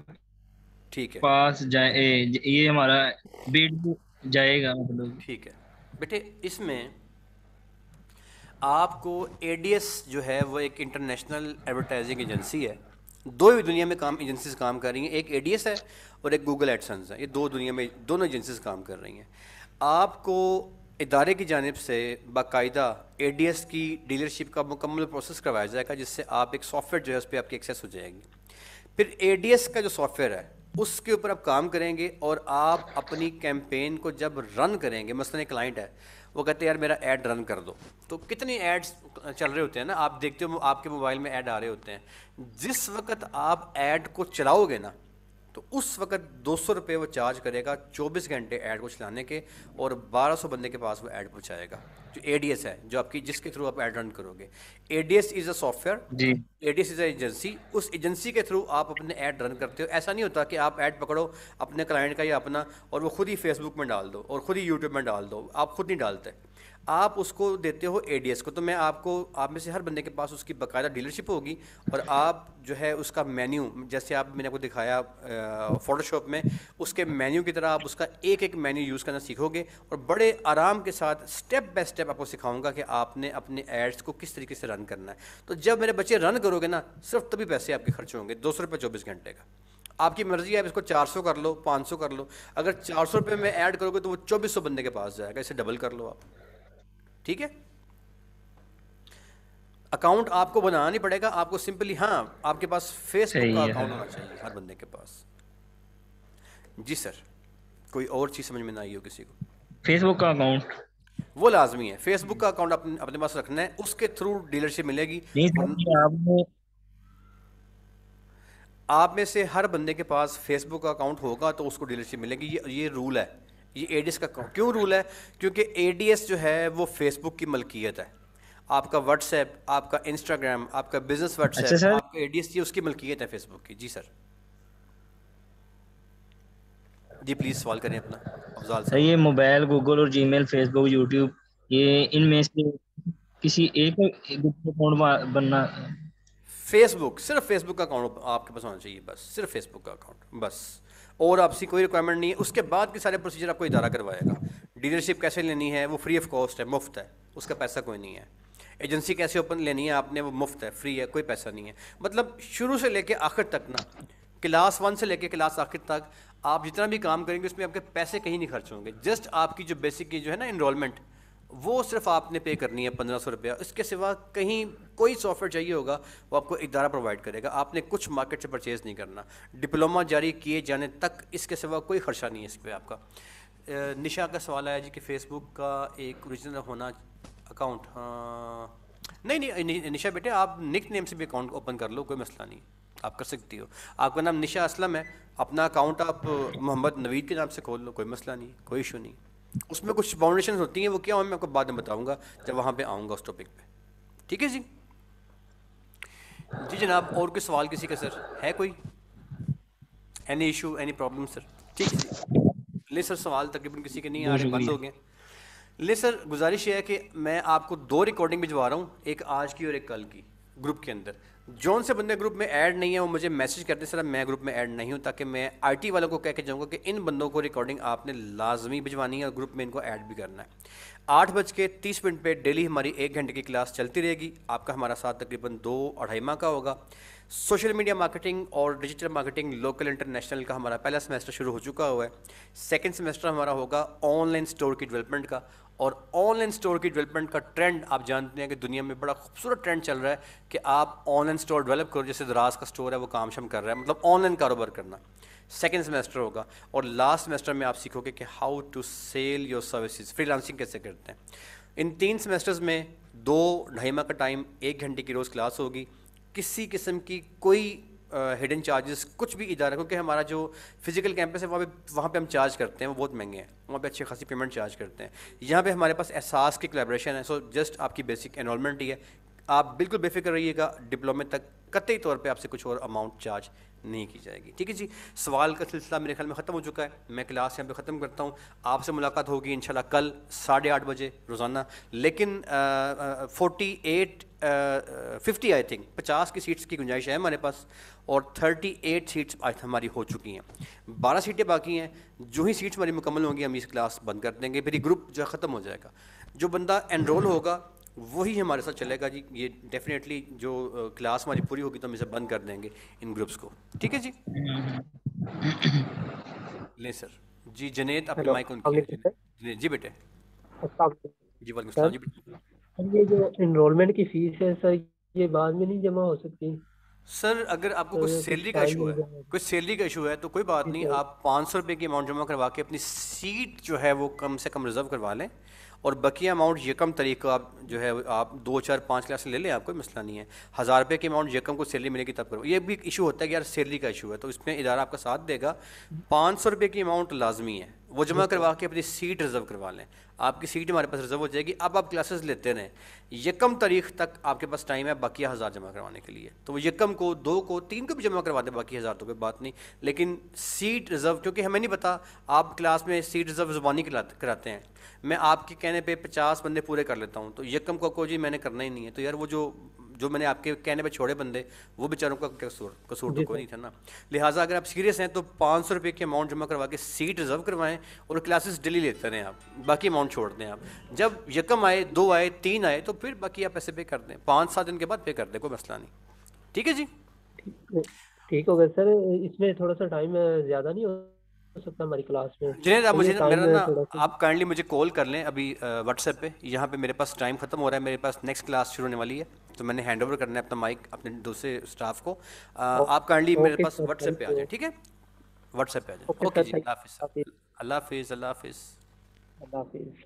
Speaker 1: ٹھیک ہے,
Speaker 3: پاس یہ ہمارا بیڈ جائے گا. مطلب
Speaker 1: ٹھیک ہے بیٹے, اس میں آپ کو اے ڈی ایس جو ہے وہ ایک انٹرنیشنل ایڈورٹائزنگ ایجنسی ہے. دو ہی دنیا میں ایجنسیز کام کر رہی ہیں, ایک اے ڈی ایس ہے اور ایک گوگل ایڈسنس ہے. یہ دنیا میں دونوں ایجنسیز کام کر رہی ہیں. آپ کو ادارے کی جانب سے باقاعدہ اے ڈی ایس کی ڈیلرشپ کا مکمل پروسیس کروایا جائے گا, جس سے آپ ایک سافٹ ویئر جو ہے اس پہ آپ کی ایکسیس ہو جائے گی. پھر اے ڈی ایس کا جو سافٹ ویئر ہے اس کے اوپر آپ کام کریں گے, اور آپ اپنی کیمپین کو جب رن کریں گے, مثلاً ایک کلائنٹ ہے وہ کہتے ہیں یار میرا ایڈ رن کر دو, تو کتنی ایڈس چل رہے ہوتے ہیں نا, آپ دیکھتے ہو آپ کے موبائل میں ایڈ آ رہے ہوتے ہیں. جس وقت آپ ایڈ کو چلاؤ گے نا تو اس وقت 200 روپے وہ چارج کرے گا 24 گھنٹے ایڈ کو چلانے کے, اور 1200 بندے کے پاس وہ ایڈ پہنچائے گا. جو اے ڈی ایس ہے, جو آپ کی جس کے تھرو آپ ایڈ رن کرو گے, A D S is a software,
Speaker 3: G
Speaker 1: A D S is a agency. اس ایجنسی کے تھرو آپ اپنے ایڈ رن کرتے ہو. ایسا نہیں ہوتا کہ آپ ایڈ پکڑو اپنے کلائنٹ کا یا اپنا, اور وہ خود ہی فیس بک میں ڈال دو اور خود ہی یوٹیوب میں ڈال دو. آپ خود نہیں ڈالتے, آپ اس کو دیتے ہو اے ڈی ایس کو. تو میں آپ میں سے ہر بندے کے پاس اس کی باقاعدہ ڈیلرشپ ہوگی, اور آپ جو ہے اس کا مینیو, جیسے میں نے آپ کو دکھایا فوٹو شاپ میں, اس کے مینیو کی طرح آپ اس کا ایک ایک مینیو یوز کرنا سیکھو گے, اور بڑے آرام کے ساتھ اسٹیپ بائی اسٹیپ آپ کو سکھاؤں گا کہ آپ نے اپنے ایڈس کو کس طریقے سے رن کرنا ہے. تو جب میرے بچے رن کرو گے نا, صرف تبھی پیسے آپ کے خرچ ہوں گے. 200 روپے 24 گھنٹے کا. آپ کی مرضی ہے, آپ اس کو 400 کر لو, 500 کر لو. اگر 400 روپے میں ایڈ کرو گے تو وہ 2400 بندے کے پاس جائے گا. اسے ڈبل کر لو آپ, ٹھیک ہے. اکاؤنٹ آپ کو بنانا نہیں پڑے گا, آپ کو سمپلی, ہاں آپ کے پاس فیس بک کا اکاؤنٹ ہونا چاہیے ہر بندے کے پاس. جی سر, کوئی اور چیز سمجھ میں نہ آئی ہو کسی کو؟
Speaker 3: فیس بک کا اکاؤنٹ
Speaker 1: وہ لازمی ہے, فیس بک کا اکاؤنٹ اپنے پاس رکھنا ہے, اس کے تھرو ڈیلرشپ ملے گی.
Speaker 3: نہیں سر, آپ نے
Speaker 1: آپ میں سے ہر بندے کے پاس فیس بک کا اکاؤنٹ ہوگا تو اس کو ڈیلرشپ ملے گی. یہ رول ہے. یہ اے ڈی ایس کا کیوں رول ہے؟ کیونکہ اے ڈی ایس جو ہے وہ فیس بک کی ملکیت ہے. آپ کا واٹس ایپ, آپ کا انسٹاگرام, آپ کا بزنس واٹس ایپ, آپ کا اے ڈی ایس اس کی ملکیت ہے فیس بک کی. جی سر, جی پلیز سوال کریں اپنا افضال
Speaker 3: سر.
Speaker 1: صاحب.
Speaker 3: یہ موبائل, گوگل اور جی میل, فیس بک, یوٹیوب, یہ ان میں سے کسی ایک اکاؤنٹ بننا؟
Speaker 1: فیس بک, صرف فیس بک کا اکاؤنٹ آپ کے پاس ہونا چاہیے, بس صرف فیس بک کا اکاؤنٹ بس, اور آپ سے کوئی ریکوائرمنٹ نہیں ہے. اس کے بعد کے سارے پروسیجر آپ کو ادارہ کروائے گا. ڈیلرشپ کیسے لینی ہے وہ فری آف کاسٹ ہے, مفت ہے, اس کا پیسہ کوئی نہیں ہے. ایجنسی کیسے اوپن لینی ہے آپ نے, وہ مفت ہے, فری ہے, کوئی پیسہ نہیں ہے. مطلب شروع سے لے کے آخر تک نا, کلاس 1 سے لے کے کلاس آخر تک آپ جتنا بھی کام کریں گے اس میں آپ کے پیسے کہیں نہیں خرچ ہوں گے. جسٹ آپ کی جو بیسک کی جو ہے نا انرولمنٹ, وہ صرف آپ نے پے کرنی ہے 1500 روپیہ. اس کے سوا کہیں کوئی سافٹ ویئر چاہیے ہوگا وہ آپ کو ادارہ پرووائڈ کرے گا. آپ نے کچھ مارکیٹ سے پرچیز نہیں کرنا. ڈپلوما جاری کیے جانے تک اس کے سوا کوئی خرچہ نہیں ہے اس پہ آپ کا. نشا کا سوال آیا جی کہ فیس بک کا ایک اوریجنل ہونا اکاؤنٹ. ہاں نہیں نشا بیٹے, آپ نک نیم سے بھی اکاؤنٹ اوپن کر لو, کوئی مسئلہ نہیں, آپ کر سکتی ہو. آپ کا نام نشا اسلم ہے, اپنا اکاؤنٹ آپ محمد نوید کے نام سے کھول لو, کوئی مسئلہ نہیں, کوئی ایشو نہیں. اس میں کچھ باؤنڈیشنز ہوتی ہیں, وہ کیا ہوں میں آپ کو بعد میں بتاؤں گا جب وہاں پہ آؤں گا اس ٹاپک پہ, ٹھیک ہے جی. جی جناب, اور کوئی سوال کسی کا سر ہے کوئی؟ Any issue, any problem sir? ٹھیک ہے جی. لے سر, سوال تقریباً کسی کے نہیں آ رہے, بند ہو گئے. لے سر, گزارش یہ ہے کہ میں آپ کو 2 ریکارڈنگ بھجوا رہا ہوں, ایک آج کی اور ایک کل کی, گروپ کے اندر جون سے بندے گروپ میں ایڈ نہیں ہیں وہ مجھے میسج کرتے سر میں گروپ میں ایڈ نہیں ہوں، تاکہ میں آئی ٹی والوں کو کہہ کے جاؤں گا کہ ان بندوں کو ریکارڈنگ آپ نے لازمی بھجوانی ہے اور گروپ میں ان کو ایڈ بھی کرنا ہے۔ 8:30 پہ ڈیلی ہماری 1 گھنٹے کی کلاس چلتی رہے گی، آپ کا ہمارا ساتھ تقریباً 2-2.5 ماہ کا ہوگا۔ سوشل میڈیا مارکیٹنگ اور ڈیجیٹل مارکیٹنگ لوکل انٹرنیشنل کا ہمارا پہلا سیمسٹر شروع ہو چکا ہوا ہے۔ سیکنڈ سیمسٹر ہمارا ہوگا آن لائن اسٹور کی ڈیولپمنٹ کا، اور آن لائن اسٹور کی ڈیولپمنٹ کا ٹرینڈ آپ جانتے ہیں کہ دنیا میں بڑا خوبصورت ٹرینڈ چل رہا ہے کہ آپ آن لائن اسٹور ڈیولپ کرو، جیسے دراز کا اسٹور ہے وہ کام شم کر رہا ہے، مطلب آن لائن کاروبار کرنا۔ سیکنڈ سیمسٹر ہوگا، اور لاسٹ سیمسٹر میں آپ سیکھو گے کہ how to sell your services, freelancing کیسے کرتے ہیں۔ ان 3 سیمسٹرز میں 2-2.5 ماہ کا ٹائم، 1 گھنٹے کی روز کلاس ہوگی، کسی قسم کی کوئی ہڈن چارجز کچھ بھی ادارہ، کیونکہ ہمارا جو فزیکل کیمپس ہے وہاں پہ ہم چارج کرتے ہیں، وہ بہت مہنگے ہیں، وہاں پہ اچھی خاصی پیمنٹ چارج کرتے ہیں۔ یہاں پہ ہمارے پاس احساس کی کولیبریشن ہے، سو جسٹ آپ کی بیسک انرولمنٹ ہی ہے، آپ بالکل بے فکر رہیے گا، ڈپلومے تک قطعی طور پہ آپ سے کچھ اور اماؤنٹ چارج نہیں کی جائے گی، ٹھیک ہے جی۔ سوال کا سلسلہ میرے خیال میں ختم ہو چکا ہے، میں کلاس یہاں پہ ختم کرتا ہوں، آپ سے ملاقات ہوگی انشاءاللہ کل 8:30 بجے روزانہ، لیکن 50 آئی تھنک 50 کی سیٹس کی گنجائش ہے ہمارے پاس، اور 38 سیٹس ہماری ہو چکی ہیں، 12 سیٹیں باقی ہیں۔ جو ہی سیٹس ہماری مکمل ہوں گی ہم اس کلاس بند کر دیں گے، پھر یہ گروپ جو ہے ختم ہو جائے گا۔ جو بندہ انرول ہوگا وہی ہمارے ساتھ چلے گا جی، یہ ڈیفینیٹلی جو کلاس ہماری پوری ہوگی تو ہم اسے بند کر دیں گے ان گروپس کو، ٹھیک ہے جی۔ لیں سر جی، جنید اپنی
Speaker 5: ہیلو،
Speaker 1: مائک آن
Speaker 5: السلام
Speaker 1: کیے
Speaker 5: علیکم
Speaker 1: جی، جی بیٹے
Speaker 5: السلام علیکم
Speaker 1: جی، وعلیکم
Speaker 5: سر۔
Speaker 1: السلام جی بیٹے۔
Speaker 5: سر یہ جو انرولمنٹ کی فیس ہے سر، یہ بعد میں نہیں جمع ہو سکتی؟
Speaker 1: سر اگر آپ کو کوئی
Speaker 5: سر کچھ
Speaker 1: سیلری کا
Speaker 5: ٹائم
Speaker 1: ایشو
Speaker 5: مل
Speaker 1: ہے،
Speaker 5: جائے
Speaker 1: کوئی سیلری کا ایشو ہے تو کوئی بات
Speaker 5: جی
Speaker 1: نہیں،
Speaker 5: سر۔
Speaker 1: آپ 500 روپے کی اماؤنٹ جمع کروا کے اپنی سیٹ جو ہے وہ کم سے کم ریزرو کروا لیں، اور بقیہ اماؤنٹ یکم طریقہ آپ جو ہے آپ 2-4-5 کلاس لے لیں، آپ کوئی مسئلہ نہیں ہے۔ 1000 روپے کی اماؤنٹ یکم کو سیلری ملے گی تب کرو۔ یہ بھی ایشو ہوتا ہے کہ یار سیلری کا ایشو ہے تو اس میں ادارہ آپ کا ساتھ دے گا۔ 500 روپے کی اماؤنٹ لازمی ہے، وہ جمع کروا کے اپنی سیٹ ریزرو کروا لیں، آپ کی سیٹ ہمارے پاس ریزرو ہو جائے گی۔ اب آپ کلاسز لیتے رہیں، یکم تاریخ تک آپ کے پاس ٹائم ہے باقی 1000 جمع کروانے کے لیے، تو وہ یکم کو 2 کو 3 کو بھی جمع کروا دیں، باقی 1000 تو کوئی بات نہیں، لیکن سیٹ ریزرو، کیونکہ ہمیں نہیں پتا آپ کلاس میں سیٹ ریزرو زبانی کراتے ہیں، میں آپ کے کہنے پہ 50 بندے پورے کر لیتا ہوں، تو یکم کو جی میں نے کرنا ہی نہیں ہے، تو یار وہ جو میں نے آپ کے کہنے پہ چھوڑے بندے، وہ بیچاروں کا قصور تو
Speaker 5: جی
Speaker 1: کوئی
Speaker 5: سر۔
Speaker 1: نہیں تھا نا۔ لہٰذا اگر آپ سیریس ہیں تو 500 روپے کی اماؤنٹ جمع کروا کے سیٹ ریزرو کروائیں، اور کلاسز ڈیلی لیتے رہیں، آپ باقی اماؤنٹ چھوڑ دیں۔ آپ جب یکم آئے، 2 آئے، 3 آئے تو پھر باقی آپ پیسے پے کر دیں، 5-7 دن کے بعد پے کر دیں، کوئی مسئلہ نہیں، ٹھیک ہے جی۔
Speaker 5: ٹھیک ہوگا سر، اس میں تھوڑا سا ٹائم زیادہ نہیں ہو سکتا ہماری کلاس میں؟
Speaker 1: جنید آپ مجھے
Speaker 5: ٹائم
Speaker 1: میرا نا
Speaker 5: تھوڑا سا
Speaker 1: آپ کائنڈلی مجھے کال کر لیں ابھی واٹس ایپ پہ، یہاں پہ میرے پاس ٹائم ختم ہو رہا ہے، میرے پاس نیکسٹ کلاس شروع ہونے والی ہے، تو میں نے ہینڈ اوور کرنا ہے اپنا مائک اپنے دوسرے اسٹاف کو۔ آپ کائنڈلی میرے
Speaker 5: اوکے
Speaker 1: پاس
Speaker 5: سر،
Speaker 1: واٹس ایپ پہ آ
Speaker 5: تھینک
Speaker 1: جائیں،
Speaker 5: یو۔
Speaker 1: ٹھیک ہے، واٹس ایپ پہ آ جائیں۔
Speaker 5: اوکے
Speaker 1: اوکے
Speaker 5: سر،
Speaker 1: جی،
Speaker 5: تھینک
Speaker 1: اللہ حافظ،
Speaker 5: یو۔
Speaker 1: اللہ حافظ، اللہ حافظ۔
Speaker 5: اللہ حافظ۔